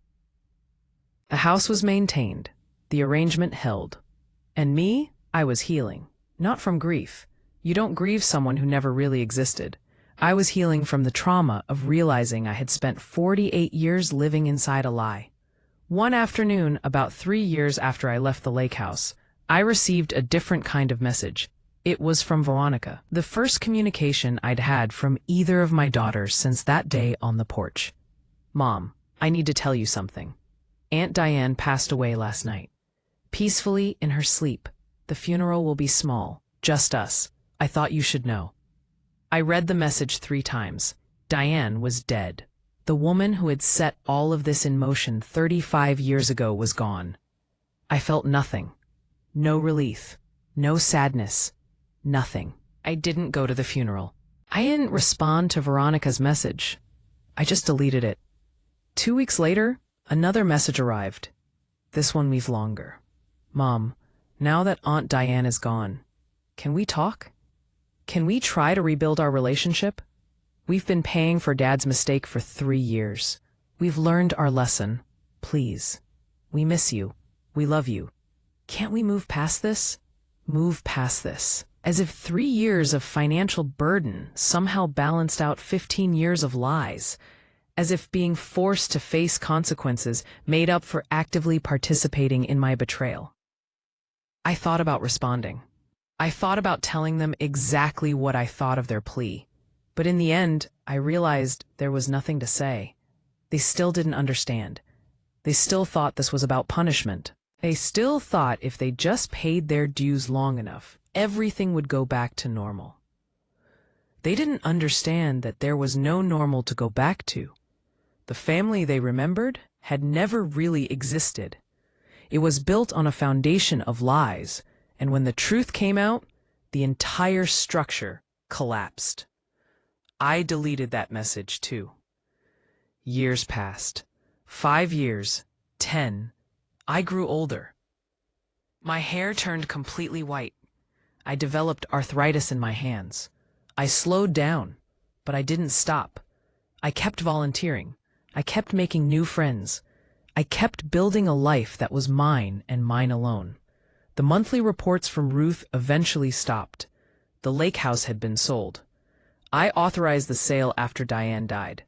The house was maintained, the arrangement held. And me, I was healing, not from grief. You don't grieve someone who never really existed. I was healing from the trauma of realizing I had spent 48 years living inside a lie. One afternoon, about 3 years after I left the lake house, I received a different kind of message. It was from Veronica, the first communication I'd had from either of my daughters since that day on the porch. Mom, I need to tell you something. Aunt Diane passed away last night. Peacefully in her sleep. The funeral will be small, just us. I thought you should know. I read the message 3 times. Diane was dead. The woman who had set all of this in motion 35 years ago was gone. I felt nothing. No relief. No sadness. Nothing. I didn't go to the funeral. I didn't respond to Veronica's message. I just deleted it. 2 weeks later, another message arrived. This one we've longer. Mom, now that Aunt Diane is gone, can we talk? Can we try to rebuild our relationship? We've been paying for Dad's mistake for 3 years. We've learned our lesson. Please. We miss you. We love you. Can't we move past this? Move past this. As if 3 years of financial burden somehow balanced out 15 years of lies. As if being forced to face consequences made up for actively participating in my betrayal. I thought about responding. I thought about telling them exactly what I thought of their plea. But in the end, I realized there was nothing to say. They still didn't understand. They still thought this was about punishment. They still thought if they just paid their dues long enough, everything would go back to normal. They didn't understand that there was no normal to go back to. The family they remembered had never really existed. It was built on a foundation of lies, and when the truth came out, the entire structure collapsed. I deleted that message too. Years passed. 5 years, 10. I grew older. My hair turned completely white. I developed arthritis in my hands. I slowed down, but I didn't stop. I kept volunteering. I kept making new friends. I kept building a life that was mine and mine alone. The monthly reports from Ruth eventually stopped. The lake house had been sold. I authorized the sale after Diane died.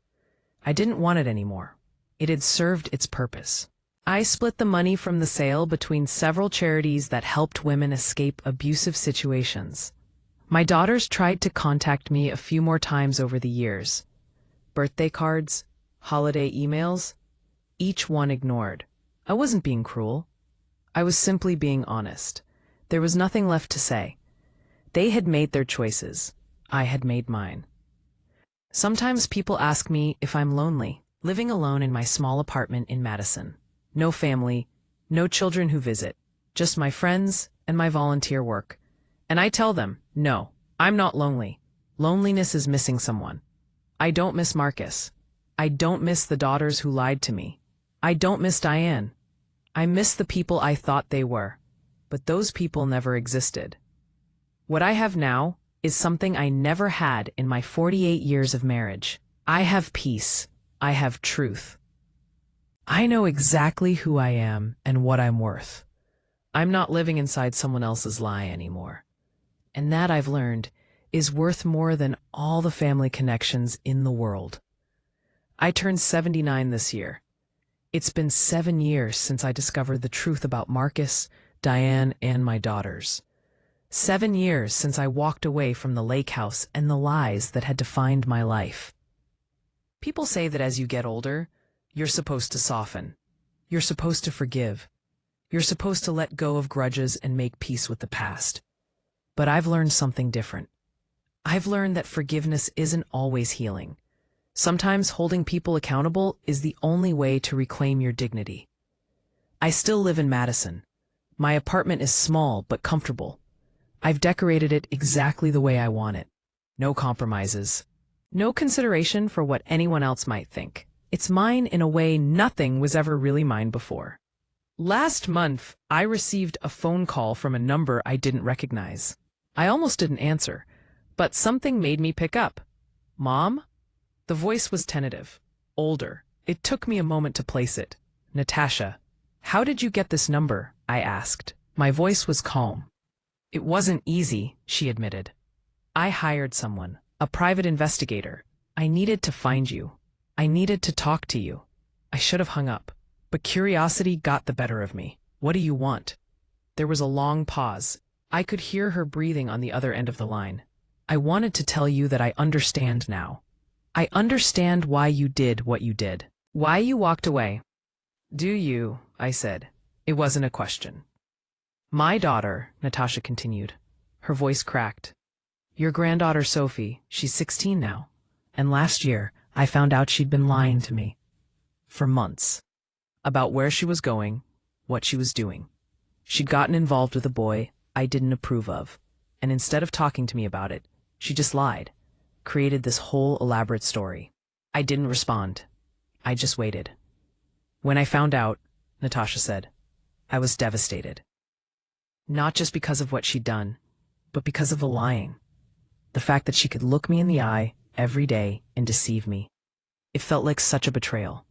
I didn't want it anymore. It had served its purpose. I split the money from the sale between several charities that helped women escape abusive situations. My daughters tried to contact me a few more times over the years. Birthday cards, holiday emails, each one ignored. I wasn't being cruel. I was simply being honest. There was nothing left to say. They had made their choices. I had made mine. Sometimes people ask me if I'm lonely, living alone in my small apartment in Madison. No family, no children who visit, just my friends and my volunteer work. And I tell them, no, I'm not lonely. Loneliness is missing someone. I don't miss Marcus. I don't miss the daughters who lied to me. I don't miss Diane. I miss the people I thought they were, but those people never existed. What I have now is something I never had in my 48 years of marriage. I have peace. I have truth. I know exactly who I am and what I'm worth. I'm not living inside someone else's lie anymore. And that, I've learned, is worth more than all the family connections in the world. I turned 79 this year. It's been 7 years since I discovered the truth about Marcus, Diane, and my daughters. 7 years since I walked away from the lake house and the lies that had defined my life. People say that as you get older, you're supposed to soften. You're supposed to forgive. You're supposed to let go of grudges and make peace with the past. But I've learned something different. I've learned that forgiveness isn't always healing. Sometimes holding people accountable is the only way to reclaim your dignity. I still live in Madison. My apartment is small but comfortable. I've decorated it exactly the way I want it. No compromises. No consideration for what anyone else might think. It's mine in a way nothing was ever really mine before. Last month, I received a phone call from a number I didn't recognize. I almost didn't answer, but something made me pick up. Mom? The voice was tentative, older. It took me a moment to place it. Natasha, how did you get this number? I asked. My voice was calm. It wasn't easy, she admitted. I hired someone, a private investigator. I needed to find you. I needed to talk to you. I should have hung up, but curiosity got the better of me. What do you want? There was a long pause. I could hear her breathing on the other end of the line. I wanted to tell you that I understand now. I understand why you did what you did. Why you walked away. Do you? I said. It wasn't a question. My daughter, Natasha continued. Her voice cracked. Your granddaughter Sophie, she's 16 now. And last year, I found out she'd been lying to me. For months. About where she was going, what she was doing. She'd gotten involved with a boy I didn't approve of. And instead of talking to me about it, she just lied. Created this whole elaborate story. I didn't respond. I just waited. When I found out, Natasha said, I was devastated. Not just because of what she'd done, but because of the lying. The fact that she could look me in the eye every day and deceive me. It felt like such a betrayal.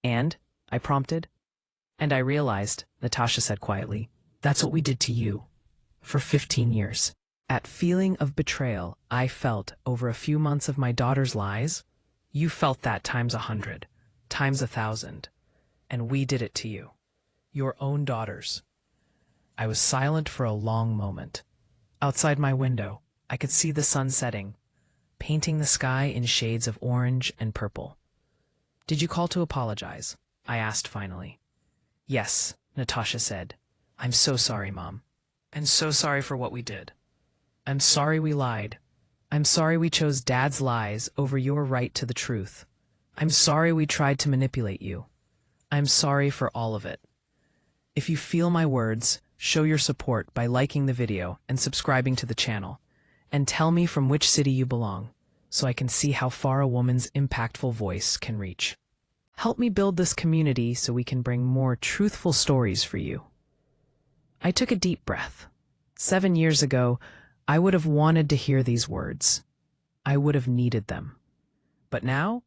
And, I prompted. And I realized, Natasha said quietly, that's what we did to you. For 15 years. That feeling of betrayal I felt over a few months of my daughter's lies, you felt that times 100, times 1,000. And we did it to you. Your own daughters. I was silent for a long moment. Outside my window, I could see the sun setting, painting the sky in shades of orange and purple. Did you call to apologize? I asked finally. Yes, Natasha said. I'm so sorry, Mom. And so sorry for what we did. I'm sorry we lied. I'm sorry we chose Dad's lies over your right to the truth. I'm sorry we tried to manipulate you. I'm sorry for all of it. If you feel my words, show your support by liking the video and subscribing to the channel. And tell me from which city you belong, so I can see how far a woman's impactful voice can reach. Help me build this community so we can bring more truthful stories for you. I took a deep breath. 7 years ago, I would have wanted to hear these words. I would have needed them. But now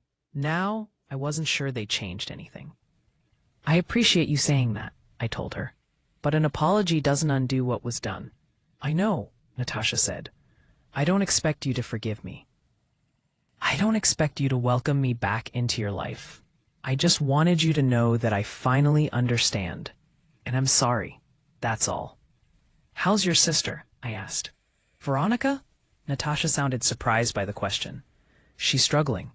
I wasn't sure they changed anything. I appreciate you saying that, I told her. But an apology doesn't undo what was done. I know, Natasha said. I don't expect you to forgive me. I don't expect you to welcome me back into your life. I just wanted you to know that I finally understand. And I'm sorry. That's all. How's your sister? I asked. Veronica? Natasha sounded surprised by the question. She's struggling.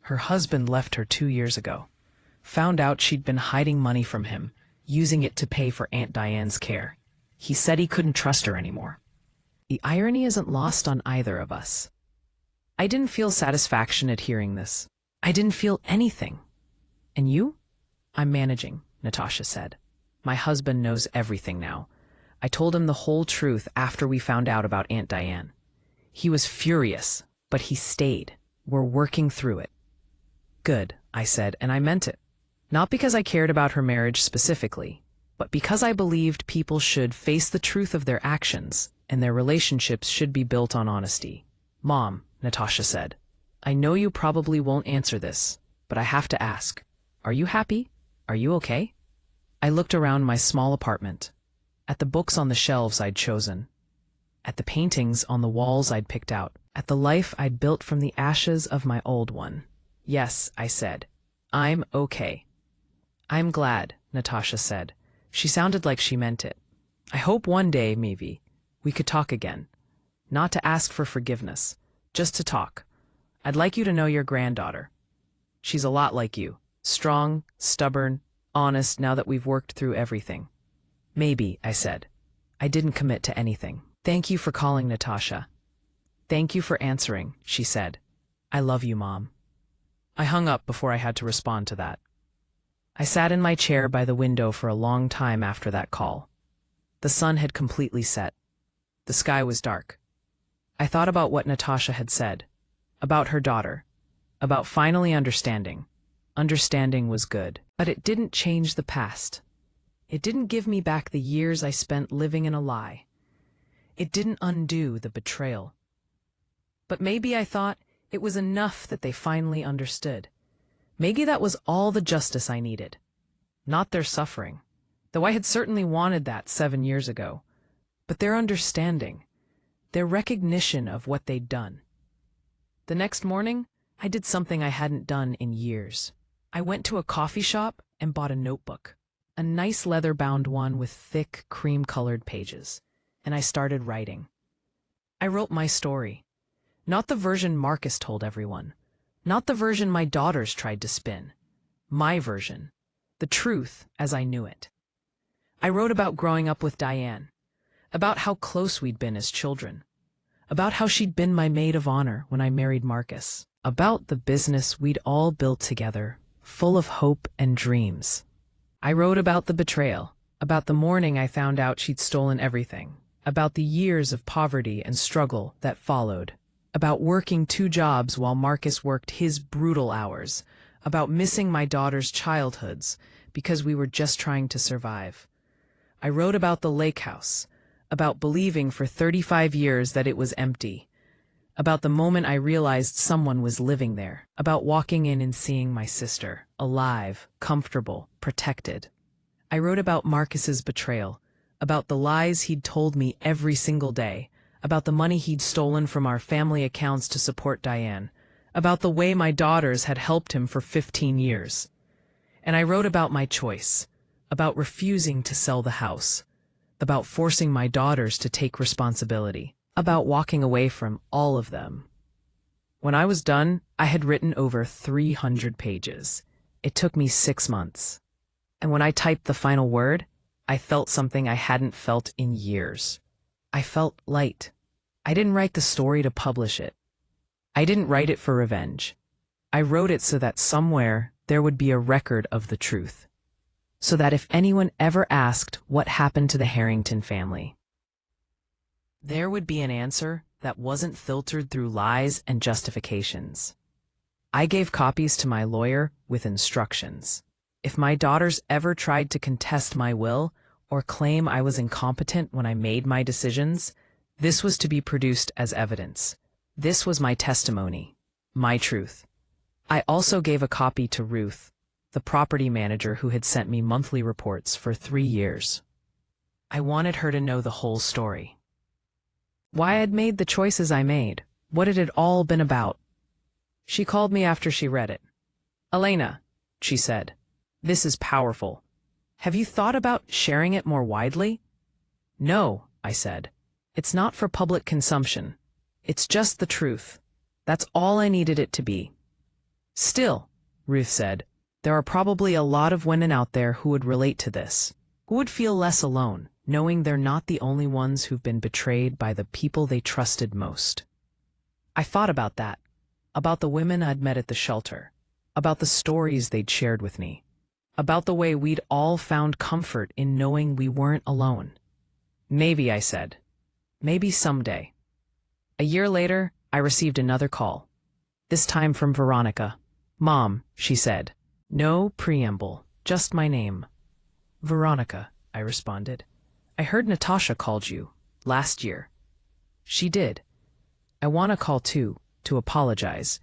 Her husband left her 2 years ago. Found out she'd been hiding money from him, using it to pay for Aunt Diane's care. He said he couldn't trust her anymore. The irony isn't lost on either of us. I didn't feel satisfaction at hearing this. I didn't feel anything. And you? I'm managing, Natasha said. My husband knows everything now. I told him the whole truth after we found out about Aunt Diane. He was furious, but he stayed. We're working through it. Good, I said, and I meant it. Not because I cared about her marriage specifically, but because I believed people should face the truth of their actions and their relationships should be built on honesty. Mom, Natasha said, I know you probably won't answer this, but I have to ask. Are you happy? Are you okay? I looked around my small apartment, at the books on the shelves I'd chosen, at the paintings on the walls I'd picked out, at the life I'd built from the ashes of my old one. Yes, I said. I'm okay. I'm glad, Natasha said. She sounded like she meant it. I hope one day, maybe, we could talk again. Not to ask for forgiveness, just to talk. I'd like you to know your granddaughter. She's a lot like you. Strong, stubborn, honest now that we've worked through everything. Maybe, I said. I didn't commit to anything. Thank you for calling, Natasha. Thank you for answering, she said. I love you, Mom. I hung up before I had to respond to that. I sat in my chair by the window for a long time after that call. The sun had completely set. The sky was dark. I thought about what Natasha had said, about her daughter, about finally understanding. Understanding was good, but it didn't change the past. It didn't give me back the years I spent living in a lie. It didn't undo the betrayal. But maybe I thought it was enough that they finally understood. Maybe that was all the justice I needed. Not their suffering, though I had certainly wanted that 7 years ago, but their understanding, their recognition of what they'd done. The next morning, I did something I hadn't done in years. I went to a coffee shop and bought a notebook, a nice leather-bound one with thick, cream-colored pages, and I started writing. I wrote my story, not the version Marcus told everyone, not the version my daughters tried to spin. My version, the truth as I knew it. I wrote about growing up with Diane, about how close we'd been as children, about how she'd been my maid of honor when I married Marcus, about the business we'd all built together, full of hope and dreams. I wrote about the betrayal, about the morning I found out she'd stolen everything, about the years of poverty and struggle that followed, about working 2 jobs while Marcus worked his brutal hours, about missing my daughter's childhoods because we were just trying to survive. I wrote about the lake house, about believing for 35 years that it was empty, about the moment I realized someone was living there, about walking in and seeing my sister, alive, comfortable, protected. I wrote about Marcus's betrayal, about the lies he'd told me every single day, about the money he'd stolen from our family accounts to support Diane, about the way my daughters had helped him for 15 years. And I wrote about my choice, about refusing to sell the house, about forcing my daughters to take responsibility, about walking away from all of them. When I was done, I had written over 300 pages. It took me 6 months. And when I typed the final word, I felt something I hadn't felt in years. I felt light. I didn't write the story to publish it. I didn't write it for revenge. I wrote it so that somewhere there would be a record of the truth. So that if anyone ever asked what happened to the Harrington family, there would be an answer that wasn't filtered through lies and justifications. I gave copies to my lawyer with instructions. If my daughters ever tried to contest my will or claim I was incompetent when I made my decisions, this was to be produced as evidence. This was my testimony, my truth. I also gave a copy to Ruth, the property manager who had sent me monthly reports for 3 years. I wanted her to know the whole story. Why I'd made the choices I made, what it had all been about. She called me after she read it. "Elena," she said, "this is powerful. Have you thought about sharing it more widely?" "No," I said. "It's not for public consumption. It's just the truth. That's all I needed it to be." "Still," Ruth said, "there are probably a lot of women out there who would relate to this, who would feel less alone, knowing they're not the only ones who've been betrayed by the people they trusted most." I thought about that, about the women I'd met at the shelter, about the stories they'd shared with me, about the way we'd all found comfort in knowing we weren't alone. "Maybe," I said. "Maybe someday." A year later, I received another call, this time from Veronica. "Mom," she said. No preamble, just my name. "Veronica," I responded. "I heard Natasha called you last year." "She did. I want to call too, to apologize.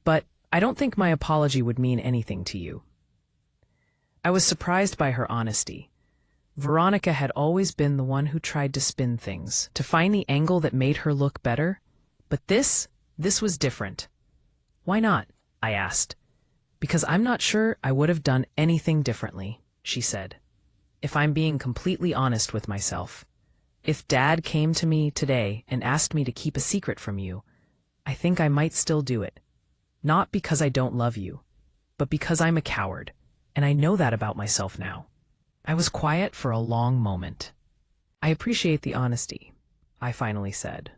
But I don't think my apology would mean anything to you." I was surprised by her honesty. Veronica had always been the one who tried to spin things, to find the angle that made her look better. But this was different. "Why not?" I asked. "Because I'm not sure I would have done anything differently," she said. "If I'm being completely honest with myself. If Dad came to me today and asked me to keep a secret from you, I think I might still do it. Not because I don't love you, but because I'm a coward, and I know that about myself now." I was quiet for a long moment. "I appreciate the honesty," I finally said.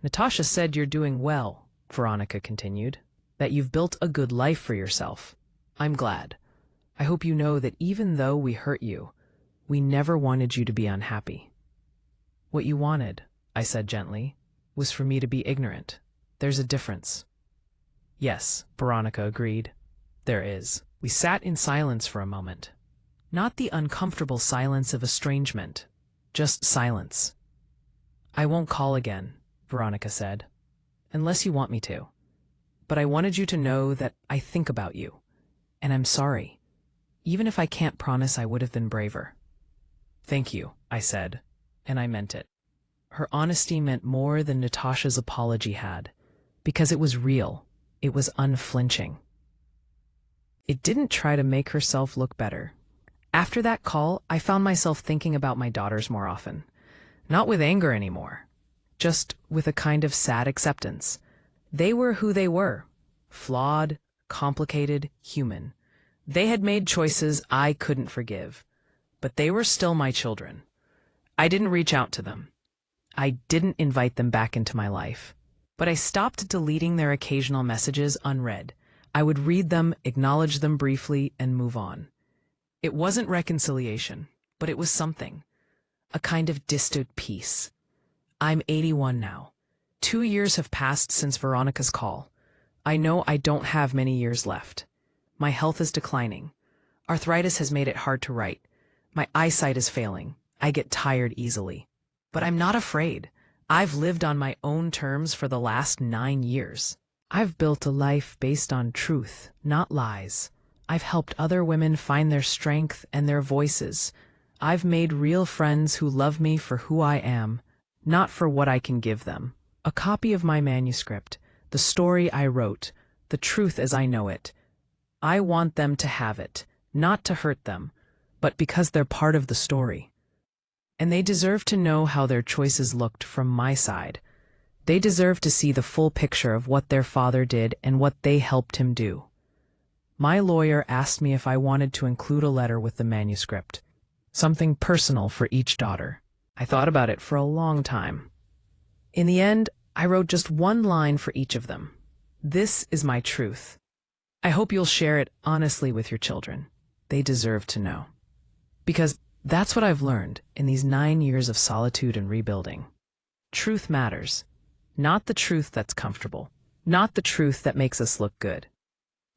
"Natasha said you're doing well," Veronica continued, "that you've built a good life for yourself. I'm glad. I hope you know that even though we hurt you, we never wanted you to be unhappy." "What you wanted," I said gently, "was for me to be ignorant. There's a difference." "Yes," Veronica agreed. "There is." We sat in silence for a moment. Not the uncomfortable silence of estrangement, just silence. "I won't call again," Veronica said, "unless you want me to. But I wanted you to know that I think about you, and I'm sorry. Even if I can't promise I would have been braver." "Thank you," I said, and I meant it. Her honesty meant more than Natasha's apology had, because it was real, it was unflinching. It didn't try to make herself look better. After that call, I found myself thinking about my daughters more often. Not with anger anymore, just with a kind of sad acceptance. They were who they were, flawed, complicated, human. They had made choices I couldn't forgive, but they were still my children. I didn't reach out to them. I didn't invite them back into my life. But I stopped deleting their occasional messages unread. I would read them, acknowledge them briefly, and move on. It wasn't reconciliation, but it was something. A kind of distant peace. I'm 81 now. 2 years have passed since Veronica's call. I know I don't have many years left. My health is declining. Arthritis has made it hard to write. My eyesight is failing. I get tired easily. But I'm not afraid. I've lived on my own terms for the last 9 years. I've built a life based on truth, not lies. I've helped other women find their strength and their voices. I've made real friends who love me for who I am, not for what I can give them. A copy of my manuscript, the story I wrote, the truth as I know it. I want them to have it, not to hurt them, but because they're part of the story. And they deserve to know how their choices looked from my side. They deserve to see the full picture of what their father did and what they helped him do. My lawyer asked me if I wanted to include a letter with the manuscript, something personal for each daughter. I thought about it for a long time. In the end, I wrote just one line for each of them. This is my truth. I hope you'll share it honestly with your children. They deserve to know. Because that's what I've learned in these 9 years of solitude and rebuilding. Truth matters. Not the truth that's comfortable. Not the truth that makes us look good.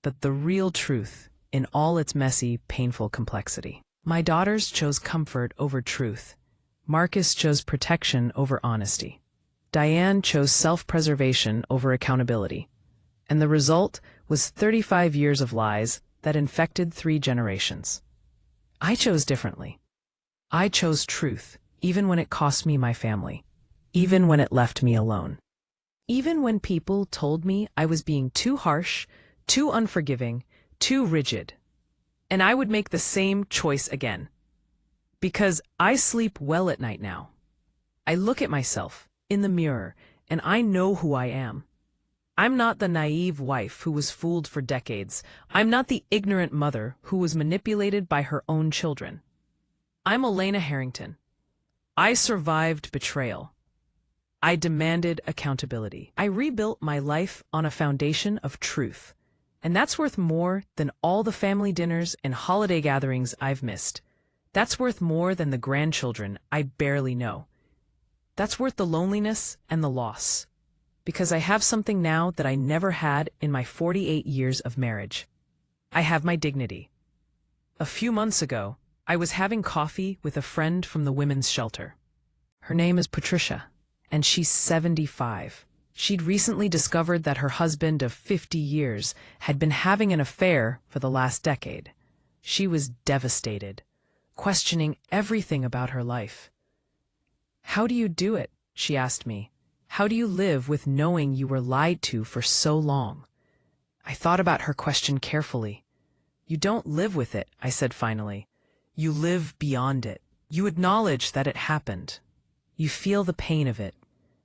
But the real truth in all its messy, painful complexity. My daughters chose comfort over truth. Marcus chose protection over honesty. Diane chose self-preservation over accountability. And the result was 35 years of lies that infected 3 generations. I chose differently. I chose truth, even when it cost me my family. Even when it left me alone. Even when people told me I was being too harsh, too unforgiving, too rigid. And I would make the same choice again. Because I sleep well at night now. I look at myself in the mirror, and I know who I am. I'm not the naive wife who was fooled for decades. I'm not the ignorant mother who was manipulated by her own children. I'm Elena Harrington. I survived betrayal. I demanded accountability. I rebuilt my life on a foundation of truth. And that's worth more than all the family dinners and holiday gatherings I've missed. That's worth more than the grandchildren I barely know. That's worth the loneliness and the loss. Because I have something now that I never had in my 48 years of marriage. I have my dignity. A few months ago, I was having coffee with a friend from the women's shelter. Her name is Patricia, and she's 75. She'd recently discovered that her husband of 50 years had been having an affair for the last decade. She was devastated, questioning everything about her life. "How do you do it?" she asked me. "How do you live with knowing you were lied to for so long?" I thought about her question carefully. "You don't live with it," I said finally. "You live beyond it. You acknowledge that it happened. You feel the pain of it.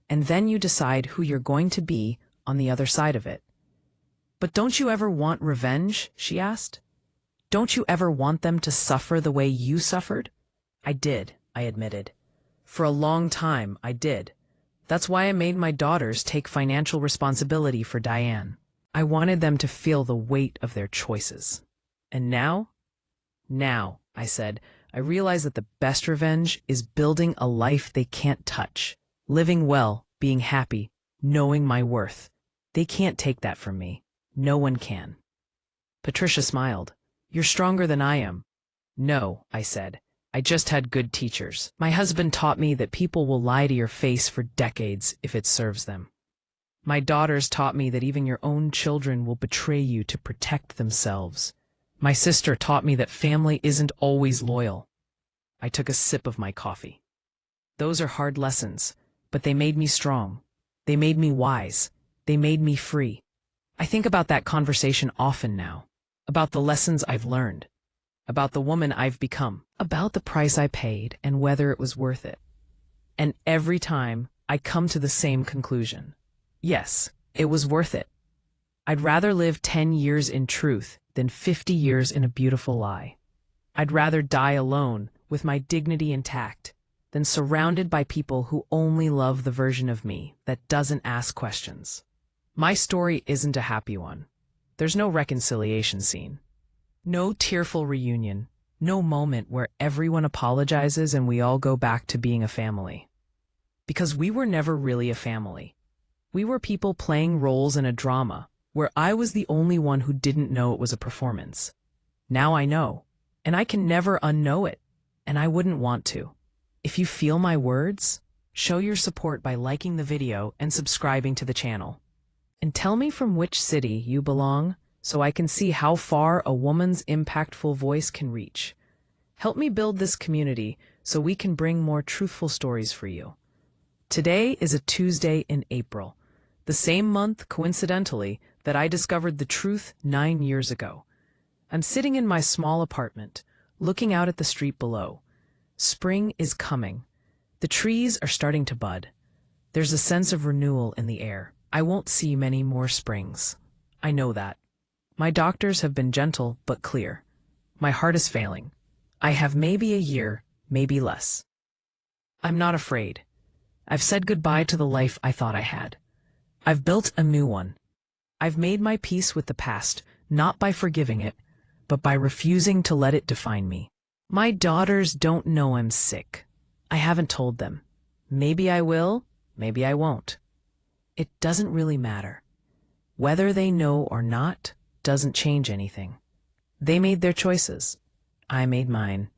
And then you decide who you're going to be on the other side of it." "But don't you ever want revenge?" she asked. "Don't you ever want them to suffer the way you suffered?" "I did," I admitted. "For a long time, I did. That's why I made my daughters take financial responsibility for Diane. I wanted them to feel the weight of their choices. And now? Now," I said, "I realize that the best revenge is building a life they can't touch. Living well, being happy, knowing my worth. They can't take that from me. No one can." Patricia smiled. "You're stronger than I am." "No," I said. "I just had good teachers. My husband taught me that people will lie to your face for decades if it serves them. My daughters taught me that even your own children will betray you to protect themselves. My sister taught me that family isn't always loyal." I took a sip of my coffee. Those are hard lessons, but they made me strong. They made me wise. They made me free. I think about that conversation often now, about the lessons I've learned, about the woman I've become, about the price I paid and whether it was worth it. And every time I come to the same conclusion. Yes, it was worth it. I'd rather live 10 years in truth than 50 years in a beautiful lie. I'd rather die alone with my dignity intact than surrounded by people who only love the version of me that doesn't ask questions. My story isn't a happy one. There's no reconciliation scene. No tearful reunion. No moment where everyone apologizes and we all go back to being a family. Because we were never really a family. We were people playing roles in a drama where I was the only one who didn't know it was a performance. Now I know, and I can never unknow it, and I wouldn't want to. If you feel my words, show your support by liking the video and subscribing to the channel. And tell me from which city you belong so I can see how far a woman's impactful voice can reach. Help me build this community so we can bring more truthful stories for you. Today is a Tuesday in April, the same month, coincidentally, that I discovered the truth 9 years ago. I'm sitting in my small apartment, looking out at the street below. Spring is coming. The trees are starting to bud. There's a sense of renewal in the air. I won't see many more springs. I know that. My doctors have been gentle but clear. My heart is failing. I have maybe a year, maybe less. I'm not afraid. I've said goodbye to the life I thought I had. I've built a new one. I've made my peace with the past, not by forgiving it, but by refusing to let it define me. My daughters don't know I'm sick. I haven't told them. Maybe I will, maybe I won't. It doesn't really matter. Whether they know or not doesn't change anything. They made their choices. I made mine.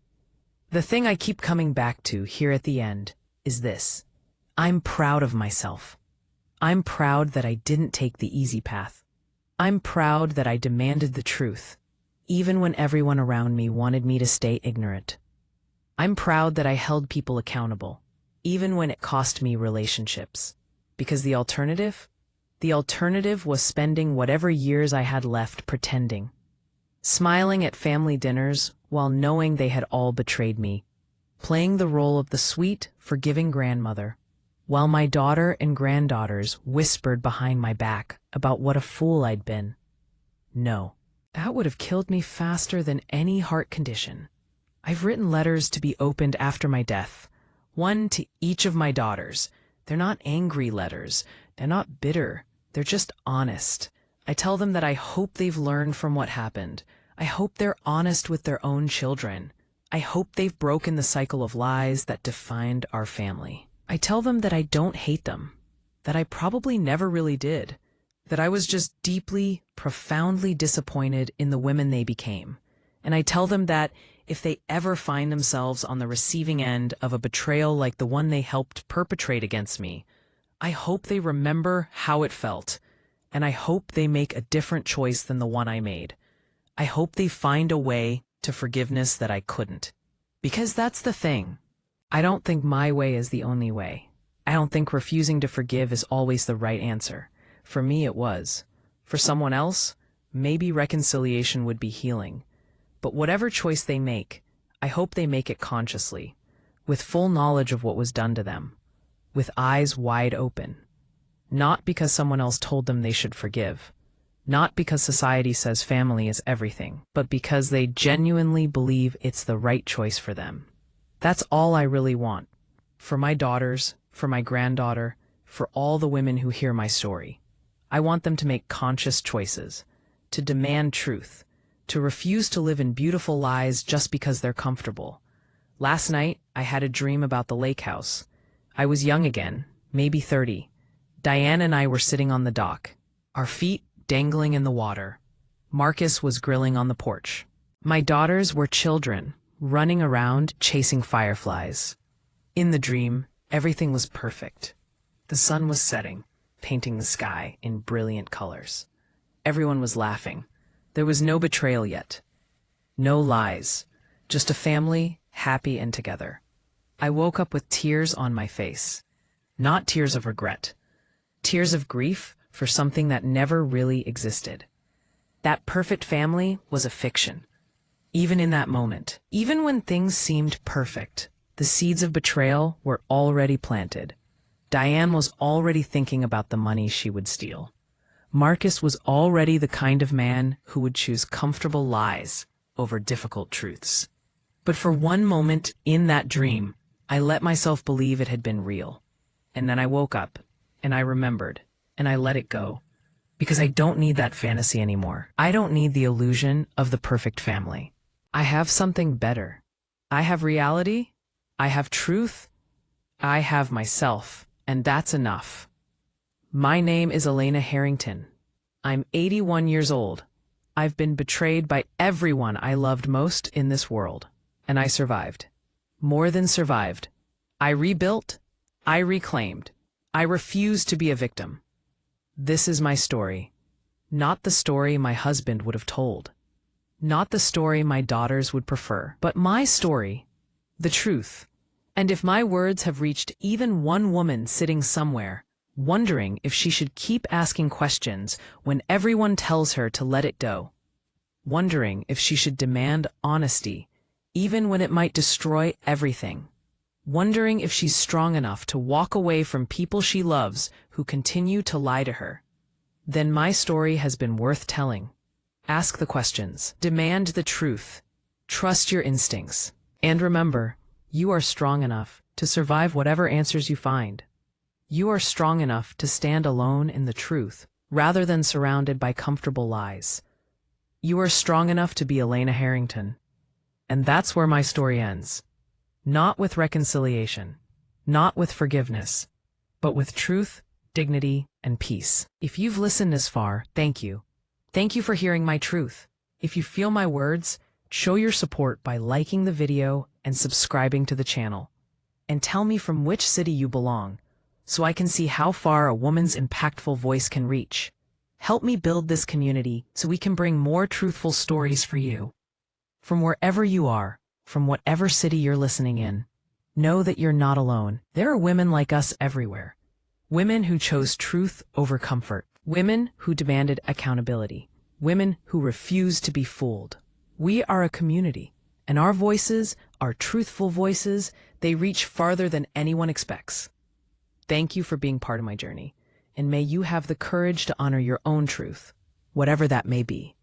The thing I keep coming back to here at the end is this. I'm proud of myself. I'm proud that I didn't take the easy path. I'm proud that I demanded the truth, even when everyone around me wanted me to stay ignorant. I'm proud that I held people accountable, even when it cost me relationships. Because the alternative was spending whatever years I had left pretending. Smiling at family dinners while knowing they had all betrayed me. Playing the role of the sweet, forgiving grandmother, while my daughter and granddaughters whispered behind my back about what a fool I'd been. No, that would have killed me faster than any heart condition. I've written letters to be opened after my death, one to each of my daughters. They're not angry letters. They're not bitter. They're just honest. I tell them that I hope they've learned from what happened. I hope they're honest with their own children. I hope they've broken the cycle of lies that defined our family. I tell them that I don't hate them, that I probably never really did, that I was just deeply, profoundly disappointed in the women they became. And I tell them that if they ever find themselves on the receiving end of a betrayal like the one they helped perpetrate against me, I hope they remember how it felt, and I hope they make a different choice than the one I made. I hope they find a way to forgiveness that I couldn't. Because that's the thing. I don't think my way is the only way. I don't think refusing to forgive is always the right answer. For me, it was. For someone else, maybe reconciliation would be healing. But whatever choice they make, I hope they make it consciously, with full knowledge of what was done to them, with eyes wide open. Not because someone else told them they should forgive, not because society says family is everything, but because they genuinely believe it's the right choice for them. That's all I really want. For my daughters, for my granddaughter, for all the women who hear my story. I want them to make conscious choices, to demand truth, to refuse to live in beautiful lies just because they're comfortable. Last night, I had a dream about the lake house. I was young again, maybe 30. Diane and I were sitting on the dock, our feet dangling in the water. Marcus was grilling on the porch. My daughters were children, running around chasing fireflies. In the dream, everything was perfect. The sun was setting, painting the sky in brilliant colors. Everyone was laughing. There was no betrayal yet. No lies. Just a family, happy and together. I woke up with tears on my face. Not tears of regret. Tears of grief for something that never really existed. That perfect family was a fiction. Even in that moment, even when things seemed perfect, the seeds of betrayal were already planted. Diane was already thinking about the money she would steal. Marcus was already the kind of man who would choose comfortable lies over difficult truths. But for one moment in that dream, I let myself believe it had been real. And then I woke up, and I remembered, and I let it go. Because I don't need that fantasy anymore. I don't need the illusion of the perfect family. I have something better. I have reality. I have truth. I have myself. And that's enough. My name is Elena Harrington. I'm 81 years old. I've been betrayed by everyone I loved most in this world. And I survived. More than survived. I rebuilt. I reclaimed. I refused to be a victim. This is my story. Not the story my husband would have told. Not the story my daughters would prefer. But my story. The truth. And if my words have reached even one woman sitting somewhere, wondering if she should keep asking questions when everyone tells her to let it go, wondering if she should demand honesty, even when it might destroy everything, wondering if she's strong enough to walk away from people she loves who continue to lie to her, then my story has been worth telling. Ask the questions. Demand the truth. Trust your instincts. And remember, you are strong enough. to survive whatever answers you find. You are strong enough to stand alone in the truth, rather than surrounded by comfortable lies. You are strong enough to be Elena Harrington. And that's where my story ends. Not with reconciliation, not with forgiveness, but with truth, dignity, and peace. If you've listened this far, thank you. Thank you for hearing my truth. If you feel my words, show your support by liking the video and subscribing to the channel. And tell me from which city you belong, so I can see how far a woman's impactful voice can reach. Help me build this community so we can bring more truthful stories for you. From wherever you are, from whatever city you're listening in, know that you're not alone. There are women like us everywhere. Women who chose truth over comfort. Women who demanded accountability. Women who refused to be fooled. We are a community, and our voices, our truthful voices, they reach farther than anyone expects. Thank you for being part of my journey, and may you have the courage to honor your own truth, whatever that may be.